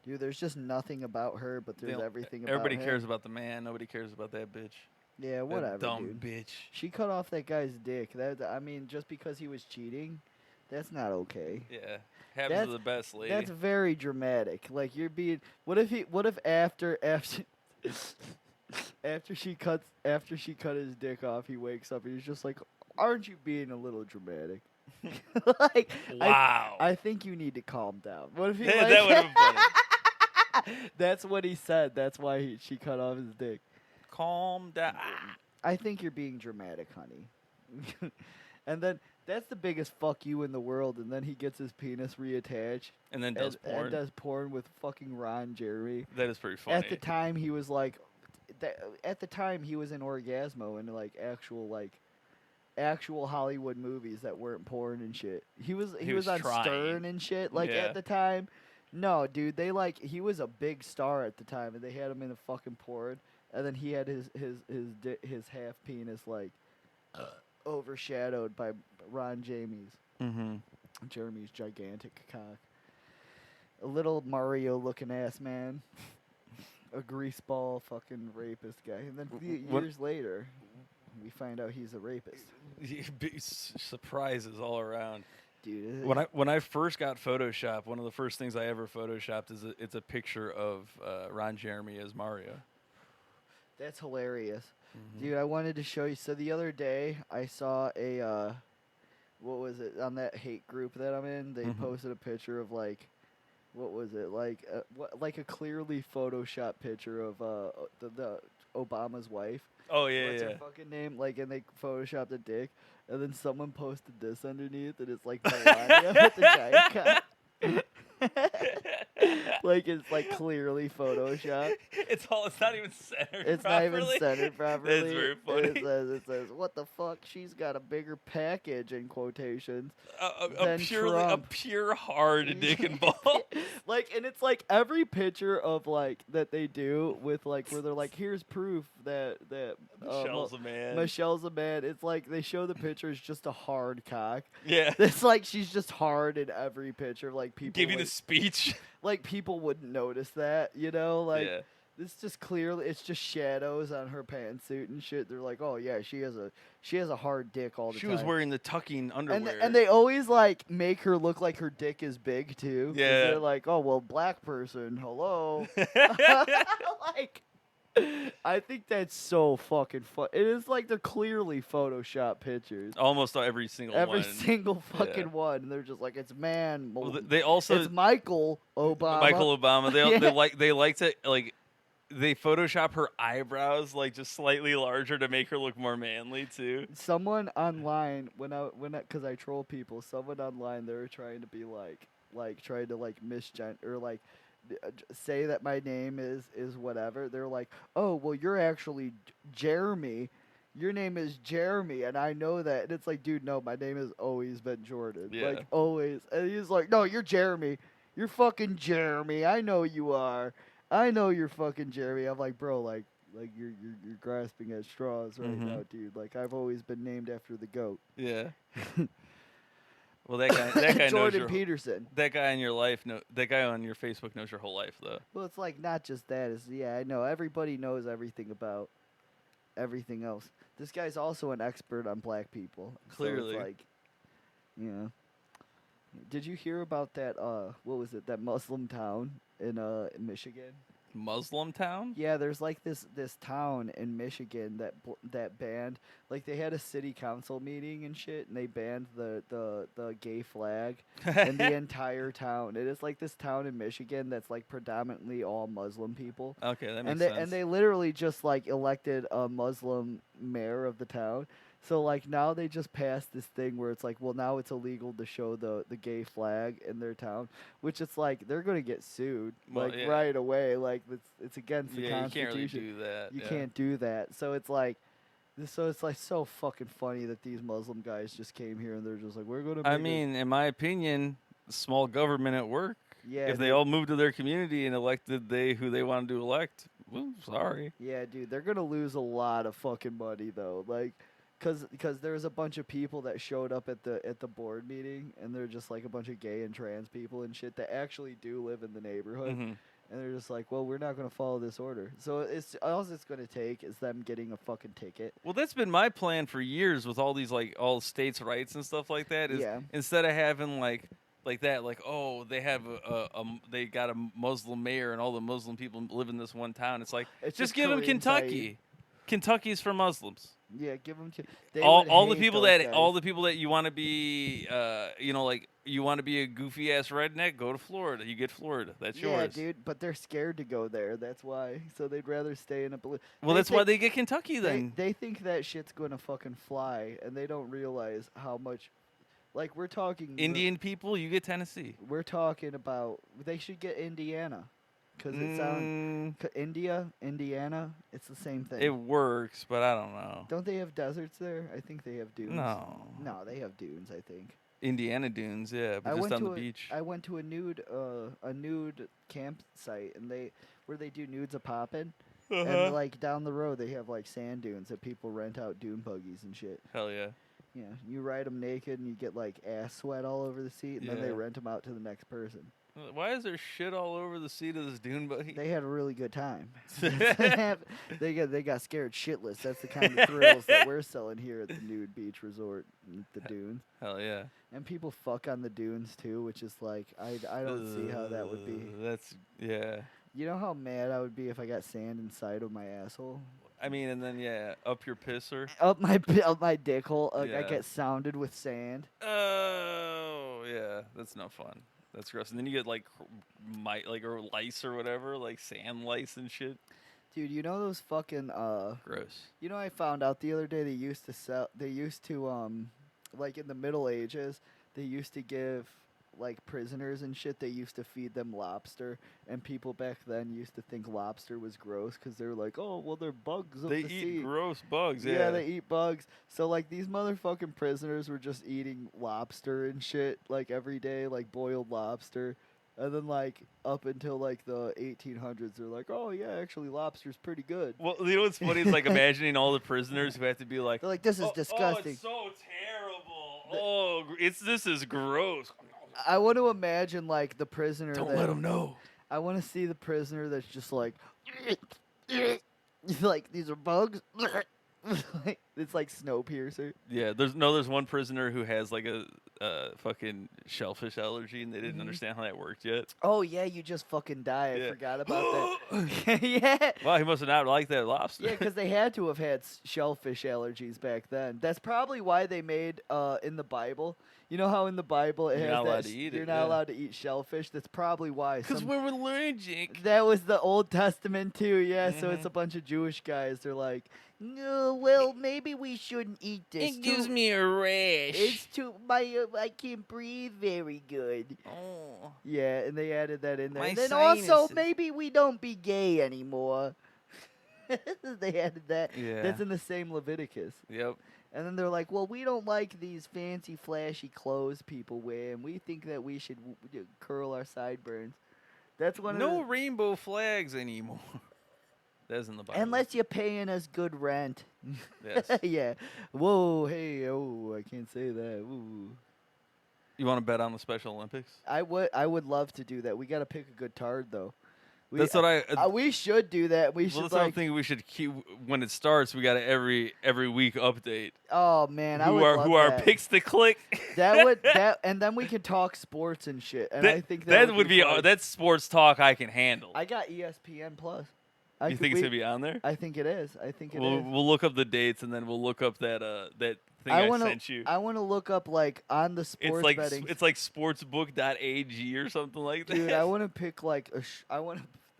dude, there's just nothing about her, but there's everything about Everybody him. cares about the man. Nobody cares about that bitch. Yeah, That whatever, dumb dude. bitch. She cut off that guy's dick. I mean, just because he was cheating, that's not okay. Yeah. Happens to the best lady. That's very dramatic. Like, you're being... What if after she cut his dick off, he wakes up and he's just like, aren't you being a little dramatic? Like, Wow. I think you need to calm down. What if he Yeah, like, that would have been funny. That's what he said. That's why she cut off his dick. Calm down. I think you're being dramatic, honey. And then that's the biggest fuck you in the world. And then he gets his penis reattached And then does porn. and does porn with fucking Ron Jeremy. That is pretty funny. At the time, he was like, at the time he was in Orgasmo and like actual Hollywood movies that weren't porn and shit. He was on trying. Stern and shit. Like Yeah. at the time, no, dude, he was a big star at the time, and they had him in a fucking porn. and then he had his half penis like overshadowed by Ron Jeremy's gigantic cock. A little Mario looking ass man. A greaseball fucking rapist guy. And then years later, we find out he's a rapist. Surprises all around. Dude. When I first got Photoshop, one of the first things I ever Photoshopped is it's a picture of Ron Jeremy as Mario. That's hilarious. Dude, I wanted to show you. So the other day, I saw a, what was it, on that hate group that I'm in, they posted a picture of, like, what was it, like a clearly Photoshopped picture of the Obama's wife. Oh, yeah, What's her fucking name? Like, and they Photoshopped a dick, and then someone posted this underneath, and it's, like, Melania with the giant cock. Like it's like clearly photoshopped. It's not even centered. It's properly. not even centered properly. That's very funny. It says, what the fuck? She's got a bigger package in quotations. A pure hard dick and ball. Like, and it's like every picture of like that they do with like where they're like, here's proof that Michelle's a man. Michelle's a man. It's like they show the picture as just a hard cock. Yeah. It's like she's just hard in every picture. Like people giving like, a speech. Like people wouldn't notice that, you know? Like yeah. it's just clearly it's just shadows on her pantsuit and shit. They're like, oh yeah, she has a hard dick all the time. She was wearing the tucking underwear. And they always like make her look like her dick is big too. Yeah. They're like, oh well, black person, hello. Like, I think that's so fucking fun. It is like they're clearly Photoshop pictures. Almost every single one. Every single fucking one. And they're just like, it's man. Well, they also it's Michael Obama. Michael Obama. They like to like. They Photoshop her eyebrows like just slightly larger to make her look more manly too. Someone online because I troll people. Someone online they were trying to be like trying to like or like say that my name is whatever. They're like, oh well, you're actually Jeremy. Your name is Jeremy, and I know that. And it's like, dude, no, my name has always been Jordan. Yeah. Like always. And he's like, no, you're Jeremy. You're fucking Jeremy. I know you are. I know you're fucking Jeremy. I'm like, bro, like you're grasping at straws right now, dude. Like I've always been named after the goat. Yeah. Well, that guy Jordan knows Peterson. That guy in your life, that guy on your Facebook knows your whole life, though. Well, it's like not just that. It's I know everybody knows everything about everything else. This guy's also an expert on black people. Clearly, so it's like, you know. Did you hear about that? What was it? That Muslim town in Michigan. Muslim town? Yeah, there's like this town in Michigan that banned, like they had a city council meeting and shit, and they banned the gay flag in the entire town. It is like this town in Michigan that's like predominantly all Muslim people. Okay, that makes sense. sense. And they literally just like elected a Muslim mayor of the town. So, like, now they just passed this thing where it's like, well, now it's illegal to show the gay flag in their town, which it's like, they're going to get sued, right away. Like, it's against the Constitution. You can't really do that. You can't do that. So, it's like, so fucking funny that these Muslim guys just came here and they're just like, we're going to in my opinion, small government at work. Yeah. If they all moved to their community and elected who they wanted to elect, well, sorry. Yeah, dude, they're going to lose a lot of fucking money, though. Like, Because there was a bunch of people that showed up at the board meeting, and they're just like a bunch of gay and trans people and shit that actually do live in the neighborhood, and they're just like, well, we're not going to follow this order. So all it's going to take is them getting a fucking ticket. Well, that's been my plan for years with all these all states' rights and stuff like that. Is instead of having like that, oh, they have they got a Muslim mayor and all the Muslim people live in this one town. It's like just give them Kentucky. Kentucky's for Muslims. Yeah, give them all the people that you want to be, you want to be a goofy ass redneck. Go to Florida. You get Florida. That's yours. Yeah, dude. But they're scared to go there. That's why. So they'd rather stay in a blue. Well, that's why they get Kentucky then. They think that shit's gonna fucking fly, and they don't realize how much. Like we're talking Indian people, you get Tennessee. We're talking about they should get Indiana. Because it sounds Indiana, it's the same thing. It works, but I don't know. Don't they have deserts there? I think they have dunes. No, they have dunes. I think. Indiana dunes, yeah, but just on the beach. I went to a nude campsite, and where they do nudes a poppin'. And like down the road, they have like sand dunes that people rent out dune buggies and shit. Hell yeah. Yeah, you ride them naked and you get like ass sweat all over the seat, and then they rent them out to the next person. Why is there shit all over the seat of this dune buggy? They had a really good time. they got scared shitless. That's the kind of thrills that we're selling here at the Nude Beach Resort, the dunes. Hell yeah. And people fuck on the dunes too, which is like I don't see how that would be. That's You know how mad I would be if I got sand inside of my asshole? I mean, and then up your pisser. Up my dick hole. I get sounded with sand. Oh yeah, that's no fun. That's gross. And then you get like or lice or whatever, like sand lice and shit. Dude, you know those fucking gross. You know, I found out the other day they used to like in the Middle Ages, they used to give like prisoners and shit, they used to feed them lobster, and people back then used to think lobster was gross because they were like, oh, well, they're bugs of the sea. They eat gross bugs, yeah. Yeah, they eat bugs. So, like, these motherfucking prisoners were just eating lobster and shit, like, every day, like, boiled lobster. And then, like, up until, like, the 1800s, they're like, oh, yeah, actually, lobster's pretty good. Well, you know what's funny? It's like imagining all the prisoners who have to be like, they're like, this is disgusting. Oh, it's so terrible. This is gross. I want to imagine, like, the prisoner Don't let them know. I want to see the prisoner that's just like, like, these are bugs. It's like Snowpiercer. Yeah, there's one prisoner who has, like, a fucking shellfish allergy, and they didn't understand how that worked yet. Oh, yeah, you just fucking die. I forgot about that. Yeah. Well, he must have not liked that lobster. Yeah, because they had to have had shellfish allergies back then. That's probably why they made, in the Bible, you know how in the Bible it You're has not that allowed to eat it, you're not allowed to eat shellfish? That's probably why. Because we're allergic. That was the Old Testament too, yeah. So it's a bunch of Jewish guys. They're like, no, well, maybe we shouldn't eat this. It gives me a rash. It's too I can't breathe very good. Oh. Yeah, and they added that in there. My And then also sinuses. maybe we don't be gay anymore. They added that. Yeah. That's in the same Leviticus. Yep. And then they're like, well, we don't like these fancy, flashy clothes people wear, and we think that we should curl our sideburns. That's one of No the... rainbow flags anymore. That's in the Bible. Unless you're paying us good rent. Yes. Yeah. Whoa, hey, oh, I can't say that. Ooh. You want to bet on the Special Olympics? I would love to do that. We got to pick a good tard, though. That's what we should do that. We well, should that's what I'm thinking. We should keep when it starts. We got to every week update. Oh man, I would love who our that. picks to click. And then we can talk sports and shit. And I think that would be fun. that's sports talk I can handle. I got ESPN Plus. You think it's gonna be on there? I think it is. I think it is. We'll look up the dates and then we'll look up that thing I sent you. I want to look up like on the sports betting. It's like sportsbook.ag or something like that. Dude, I want to pick like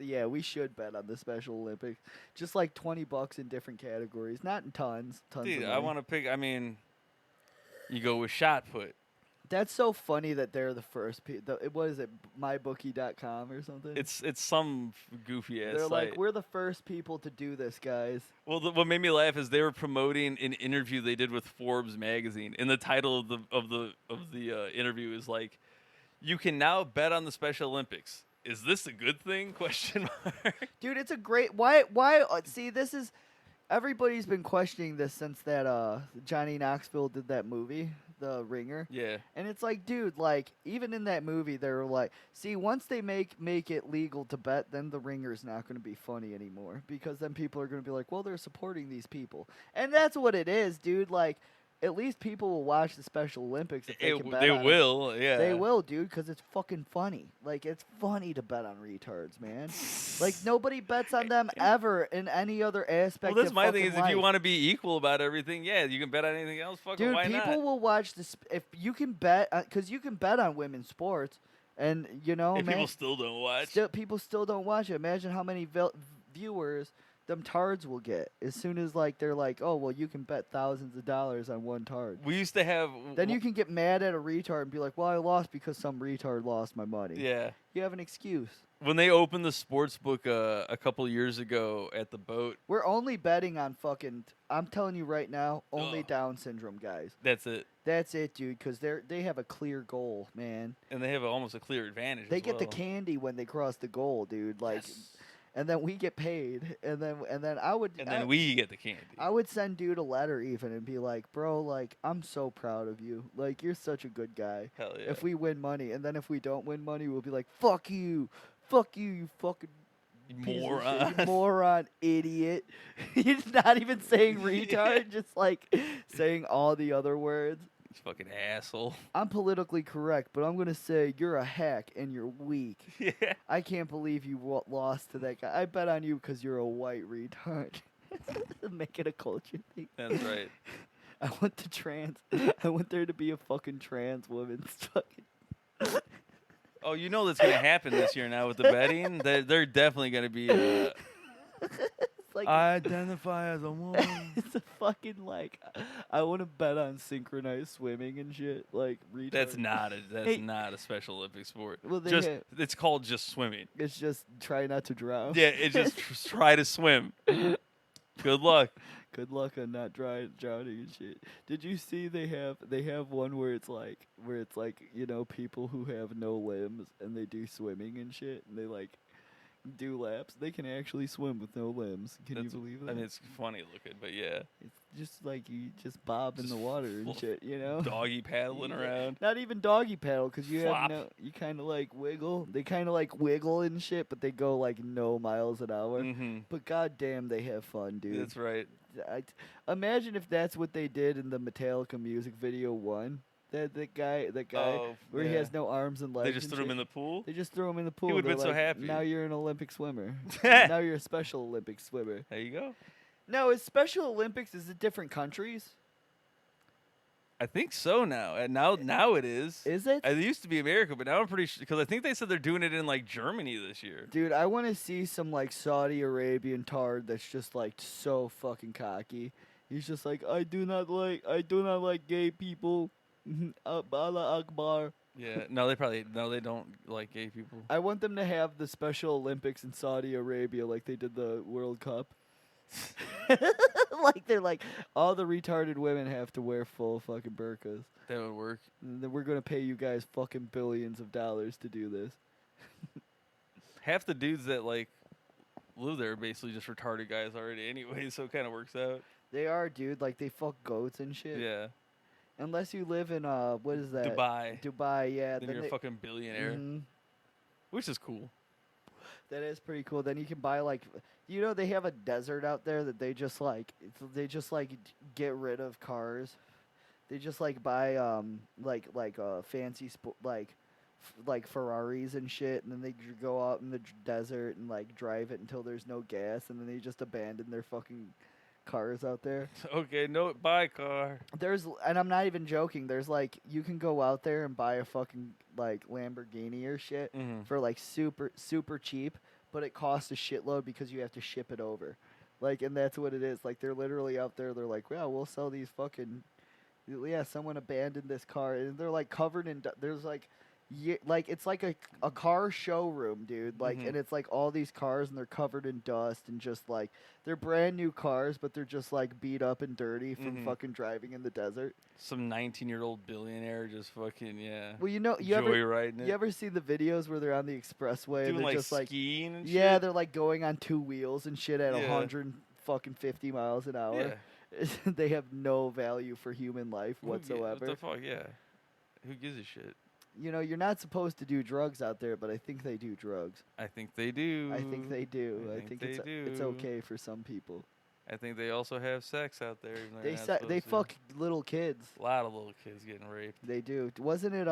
yeah, we should bet on the Special Olympics. Just like $20 in different categories, not in tons. Dude, of I money. want to pick. I mean, you go with shot put. That's so funny that they're the first. What is it? MyBookie.com or something. It's some goofy ass. They're site. like, we're the first people to do this, guys. Well, what made me laugh is they were promoting an interview they did with Forbes magazine, and the title of the interview is like, "You can now bet on the Special Olympics. Is this a good thing?" Question mark. Dude, it's a great. Why? See, this is. Everybody's been questioning this since that Johnny Knoxville did that movie, The Ringer. Yeah. And it's like, dude, like even in that movie, they were like, see, once they make it legal to bet, then The Ringer's not going to be funny anymore because then people are going to be like, well, they're supporting these people, and that's what it is, dude. Like, at least people will watch the Special Olympics if they can bet They on will, it. yeah. They will, dude, because it's fucking funny. Like, it's funny to bet on retards, man. Like, nobody bets on them ever in any other aspect. Well, that's of my thing. fucking Is if you life. want to be equal about everything, yeah, you can bet on anything else. Fucking Dude, why people not? will watch this if you can bet because you can bet on women's sports, and you know, And man, people still don't watch. people still don't watch it. Imagine how many viewers them tards will get as soon as like they're like, oh well, you can bet thousands of dollars on one tard. We used to have. Then you can get mad at a retard and be like, well, I lost because some retard lost my money. Yeah. You have an excuse. When they opened the sports book a couple years ago at the boat. We're only betting on fucking. I'm telling you right now, only Ugh. Down syndrome guys. That's it. That's it, dude. Because they have a clear goal, man. And they have almost a clear advantage. They as get the well. candy when they cross the goal, dude. Like, Yes. and then we get paid, and then we get the candy. I would send dude a letter even and be like, bro, like, I'm so proud of you. Like, you're such a good guy. Hell yeah. If we win money, and then if we don't win money, we'll be like, fuck you, you fucking piece of Moron. shit, you moron, idiot. He's not even saying retard, just like saying all the other words. You fucking asshole. I'm politically correct, but I'm gonna say you're a hack and you're weak. Yeah. I can't believe you lost to that guy. I bet on you because you're a white retard. Make it a culture thing. That's right. I want there to be a fucking trans woman. Oh, you know that's gonna happen this year now with the betting. They're definitely gonna be. It's like I identify as a woman. it's a fucking like. I want to bet on synchronized swimming and shit. Like retard. That's not Hey. not a Special Olympic sport. Well, It's called just swimming. it's just try not to drown. Yeah, it's just try to swim. Good luck. Good luck on not drowning and shit. Did you see they have one where it's like you know, people who have no limbs and they do swimming and shit and they like do laps. They can actually swim with no limbs. Can you believe that? I mean, it's funny looking, but yeah, It's just like you just bob in Just the water and full shit, you know? doggy paddling Yeah. around. Not even doggy paddle because you Flop. you kind of like wiggle. They kind of like wiggle and shit, but they go like no miles an hour. Mm-hmm. But goddamn, they have fun, dude. That's right. Imagine if that's what they did in the Metallica music video one. That guy Oh, where he yeah. has no arms and legs. They just and threw him shit. in the pool. They just threw him in the pool. would've They're been so like, happy. Now you're an Olympic swimmer. Now you're a Special Olympic swimmer. There you go. No, is Special Olympics, is it different countries? I think so now. And now it is. Is it? It used to be America, but now I'm pretty sure because I think they said they're doing it in like Germany this year. Dude, I want to see some like Saudi Arabian tard that's just like so fucking cocky. He's just like, I do not like gay people. Allah Akbar. Yeah. They don't like gay people. I want them to have the Special Olympics in Saudi Arabia like they did the World Cup. Like they're like, all the retarded women have to wear full fucking burqas. That would work. And then we're gonna pay you guys fucking billions of dollars to do this. Half the dudes that like live there are basically just retarded guys already anyway, so it kind of works out. They are, dude. Like they fuck goats and shit. Yeah. Unless you live in what is that? Dubai. Yeah. Then you're a fucking billionaire, Mhm. which is cool. That is pretty cool. Then you can buy like, you know, they have a desert out there that they just like get rid of cars. They just like buy fancy like Ferraris and shit, and then they go out in the desert and like drive it until there's no gas, and then they just abandon their fucking cars out there. Okay, no, buy a car. And I'm not even joking. There's like, you can go out there and buy a fucking like Lamborghini or shit Mhm. for like super cheap, but it costs a shitload because you have to ship it over. Like, and that's what it is. Like, they're literally out there. They're like, yeah, we'll sell these fucking. Yeah, someone abandoned this car, and they're like covered in. There's like. Yeah, like it's like a car showroom, dude. Like, Mhm. and it's like all these cars, and they're covered in dust, and just like they're brand new cars, but they're just like beat up and dirty from Mhm. fucking driving in the desert. Some 19-year-old billionaire just fucking Well, you know, joyriding it. you ever see the videos where they're on the expressway and Doing they're like just like, skiing and yeah, shit? they're like going on two wheels and shit at Yeah. 150 miles an hour. Yeah. They have no value for human life What whatsoever. the fuck? Yeah. Who gives a shit? You know, you're not supposed to do drugs out there, but I think they do drugs. I think they do. I think they do. I I think think they it's do. okay for some people. I think they also have sex out there. Even though They they're not they supposed to. fuck little kids. A lot of little kids getting raped. They do. Wasn't it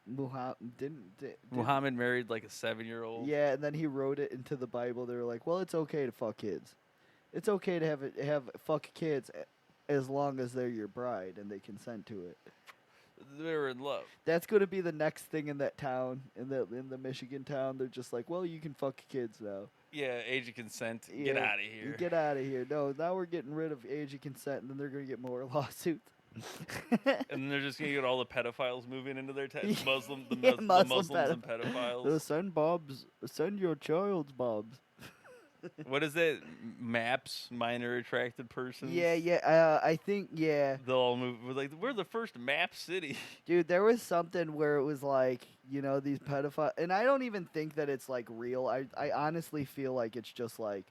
Muhammad didn't Muhammad married like a 7-year-old. Yeah, and then he wrote it into the Bible. They were like, "Well, it's okay to fuck kids. It's okay to have fuck kids as long as they're your bride and they consent to it." They were in love. That's going to be the next thing in that town, in the Michigan town. They're just like, "Well, you can fuck kids now." Yeah, age of consent. Get Yeah, out of here. Get out of here. No, now we're getting rid of age of consent, and then they're going to get more lawsuits. And then they're just gonna get all the pedophiles moving into their town. Muslim, Yeah, the Muslim Muslims and pedophiles. Send your child's bobs. What is that? Maps, minor attracted persons. Yeah. I think They'll all move. We're the first map city. dude. There was something where it was like, these pedophile, and I don't even think that it's like real. I honestly feel like it's just like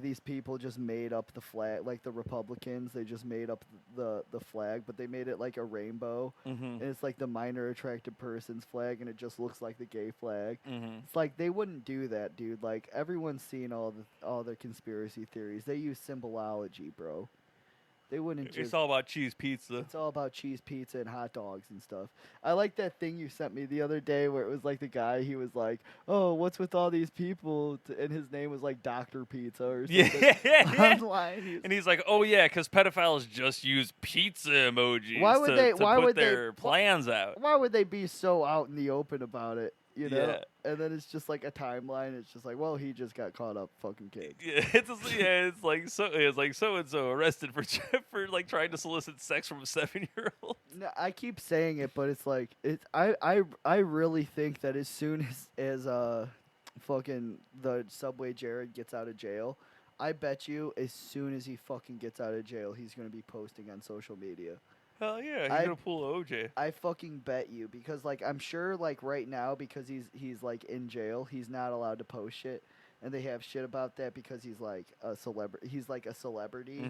these people just made up the flag, like the Republicans. They just made up the flag, but they made it like a rainbow, and it's like the minor attracted person's flag, and it just looks like the gay flag. It's like they wouldn't do that, dude. Like everyone's seen all the conspiracy theories. They use symbology, bro. They wouldn't just. It's all about cheese pizza. It's all about cheese pizza and hot dogs and stuff. I like that thing you sent me the other day where it was like the guy, he was like, "Oh, what's with all these people?" And his name was like Dr. Pizza or something. Yeah. Online. And he's like, "Oh yeah, because pedophiles just use pizza emojis Why would they- to why put would they- their plans out." Why would they be so out in the open about it? Yeah. And then it's just like a timeline. It's just like, well, he just got caught up fucking kids. Yeah, it's like so and so arrested for for like trying to solicit sex from a 7-year-old. No, I keep saying it, but it's like I really think that as soon as fucking the Subway Jared gets out of jail, I bet you as soon as he fucking gets out of jail, he's gonna be posting on social media. Hell yeah, he's I- gonna pull OJ. I fucking bet you, because like I'm sure like right now, because he's like in jail, he's not allowed to post shit, and they have shit about that because he's like a celebrity. He's like a celebrity,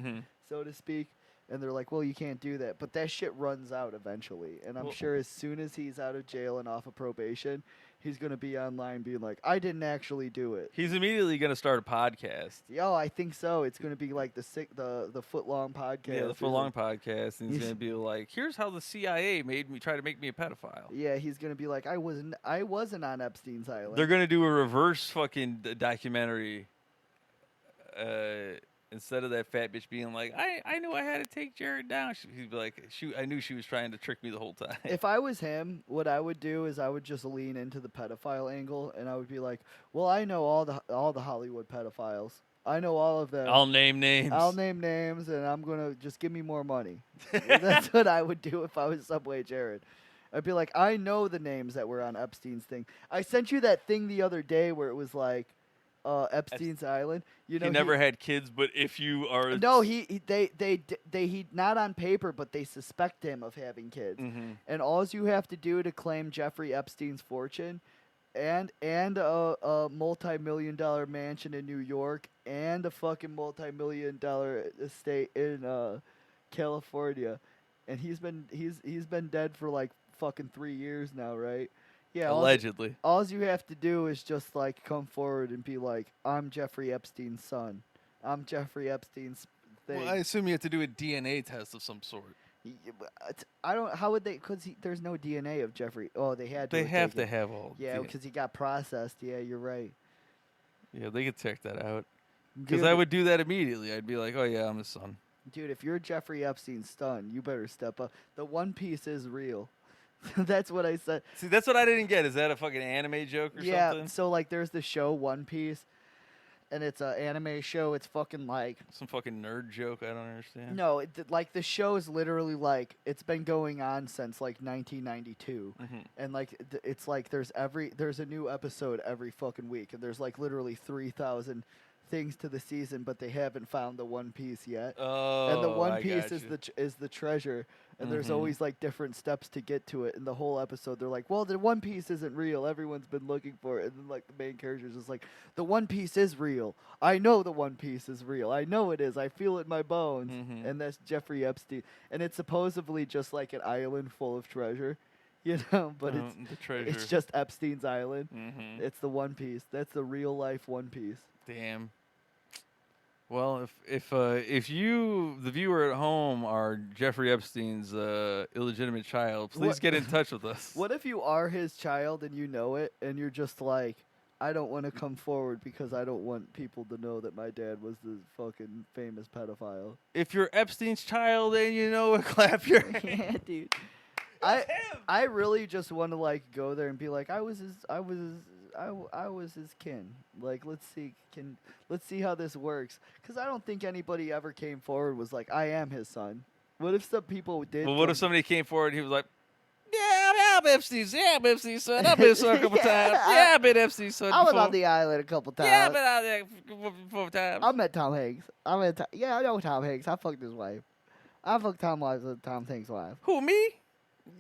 so to speak. And they're like, well, you can't do that. But that shit runs out eventually. And I'm Well- sure as soon as he's out of jail and off of probation, he's going to be online being like, I didn't actually do it. He's immediately gonna start a podcast. Yo, I think so. It's going to be like the foot-long podcast. Yeah, the full long podcast, and he's He's- gonna be like, "Here's how the CIA try to make me a pedophile." Yeah, he's going to be like, I wasn't on Epstein's Island. They're gonna do a reverse fucking documentary. Instead of that fat bitch being like, I knew I had to take Jared down, he'd be like, I knew she was trying to trick me the whole time. If I was him, what I would do is I would just lean into the pedophile angle, and I would be like, well, I know all the Hollywood pedophiles. I know all of them. I'll name names. I'll name names, and I'm going to just give me more money. That's what I would do if I was Subway Jared. I'd be like, I know the names that were on Epstein's thing. I sent you that thing the other day where it was like Epstein's Island. You know, he never had kids, but if you are No, he not on paper, but they suspect him of having kids. And all you have to do to claim Jeffrey Epstein's fortune and a multi-million-dollar mansion in New York and a fucking multi-million-dollar estate in California, and he's been dead for like fucking 3 years now, right? Yeah, allegedly. All you have to do is just like come forward and be like, I'm Jeffrey Epstein's son. I'm Jeffrey Epstein's thing. Well, I assume you have to do a DNA test of some sort. I don't. How would they? Because there's no DNA of Jeffrey. Oh, they had to. They have taken- to have all. Yeah, DNA. because he got processed. Yeah, you're right. Yeah, they could check that out. Because Dude, I would do that immediately. I'd be like, oh yeah, I'm his son. Dude, if you're Jeffrey Epstein's son, you better step up. The One Piece is real. That's what I said. See, that's what I didn't get. Is that a fucking anime joke or Yeah. something? So like, there's the show One Piece, and it's an anime show. It's fucking like. Some fucking nerd joke I don't understand. No, like the show is literally like it's been going on since like 1992, and like it's like there's a new episode every fucking week, and there's like literally 3,000 things to the season, but they haven't found the One Piece yet. Oh, And the One I Piece gotcha. is the treasure, and there's always like different steps to get to it. In the whole episode, they're like, "Well, the One Piece isn't real. Everyone's been looking for it." And then like the main character's just like, "The One Piece is real. I know the One Piece is real. I know it is. I feel it in my bones." And that's Jeffrey Epstein, and it's supposedly just like an island full of treasure, you know. But the treasure. it's just Epstein's Island. Mm-hmm. It's the One Piece. That's the real life One Piece. Damn. Well, if you, the viewer at home, are Jeffrey Epstein's illegitimate child, please What- get in touch with us. What if you are his child and you know it, and you're just like, I don't want to come forward because I don't want people to know that my dad was the fucking famous pedophile. If you're Epstein's child and you know it, clap your hands. Yeah, dude. That's him. I really just want to like go there and be like, I was his kin. Like, let's see how this works. Because I don't think anybody ever came forward was like, I am his son. What if some people did? Well, what if somebody came forward and he was like, yeah, Yeah, I'm FC. Yeah, I'm FC, son. I've been so a couple times. Yeah, I've been FC, son. I was before. on the island a couple times. Yeah, I've been out there 4 times. I met Tom Hanks. Yeah, I know Tom Hanks. I fucked his wife. I fucked Tom Hanks' wife. Who, me?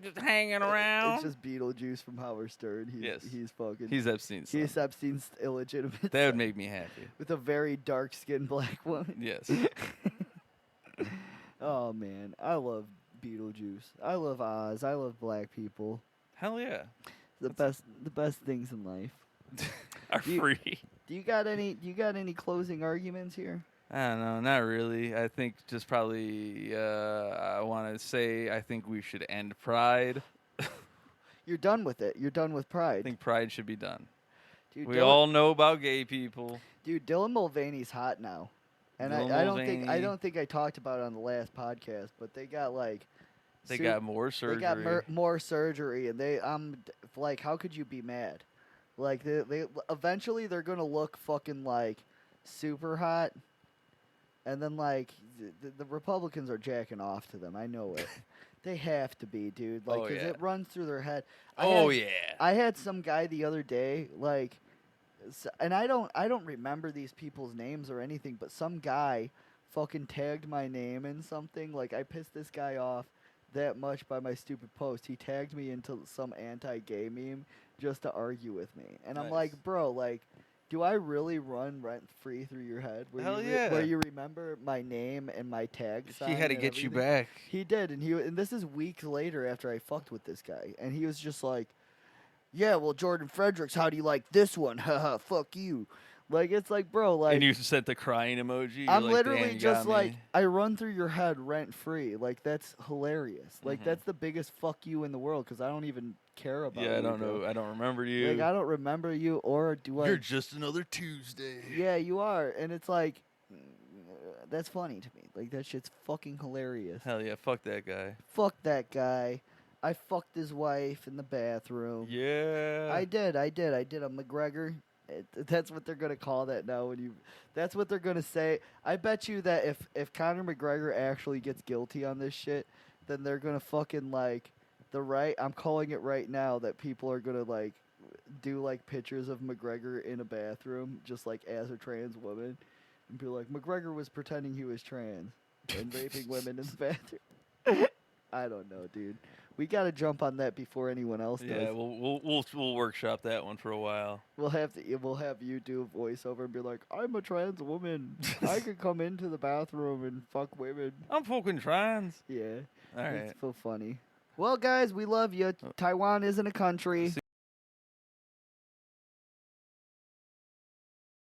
Just hanging around. It's just Beetlejuice from Howard Stern. He's fucking. He's Epstein's son. He's Epstein's illegitimate. That would make me happy. With a very dark-skinned black woman. Yes. Oh man, I love Beetlejuice. I love Oz. I love black people. Hell yeah. The best things in life. Are free. Do you got any closing arguments here? I don't know, not really. I think just probably I want to say I think we should end Pride. You're done with it. You're done with Pride. I think Pride should be done. Dude, We all know about gay people. Dude, Dylan Mulvaney's hot now. And I don't think I talked about it on the last podcast, but they got like They got more surgery. They got more surgery, and like, how could you be mad? Like they eventually they're gonna look fucking like super hot, and then like the Republicans are jacking off to them. I know it. They have to be, dude. Like, because it runs through their head. I had some guy the other day, like, and I don't remember these people's names or anything, but some guy fucking tagged my name in something. Like, I pissed this guy off that much by my stupid post. He tagged me into some anti-gay meme just to argue with me. And I'm like, bro, like, do I really run rent-free through your head? Where you remember my name and my tag sign? He had to get you back. He did, and this is weeks later after I fucked with this guy. And he was just like, yeah, well, Jordan Fredericks, how do you like this one? Haha, fuck you. Like, it's like, bro, like... And you sent the crying emoji? I'm like, literally just like, I run through your head rent-free. Like, that's hilarious. Like, that's the biggest fuck you in the world, because I don't even care about you. Yeah, I don't know. I don't remember you. Like, I don't remember you, or do I... You're just another Tuesday. Yeah, you are. And it's like, that's funny to me. Like, that shit's fucking hilarious. Hell yeah, fuck that guy. Fuck that guy. I fucked his wife in the bathroom. Yeah. I did a McGregor. That's what they're gonna call that now. That's what they're gonna say. I bet you that if Conor McGregor actually gets guilty on this shit, then they're gonna fucking like I'm calling it right now that people are gonna like do like pictures of McGregor in a bathroom just like as a trans woman and be like, McGregor was pretending he was trans and raping women in the bathroom. I don't know, dude. We gotta jump on that before anyone else does. Yeah, we'll workshop that one for a while. We'll have you do a voiceover and be like, I'm a trans woman. I could come into the bathroom and fuck women. I'm fucking trans. Yeah. All right. It's so funny. Well, guys, we love you. Taiwan isn't a country.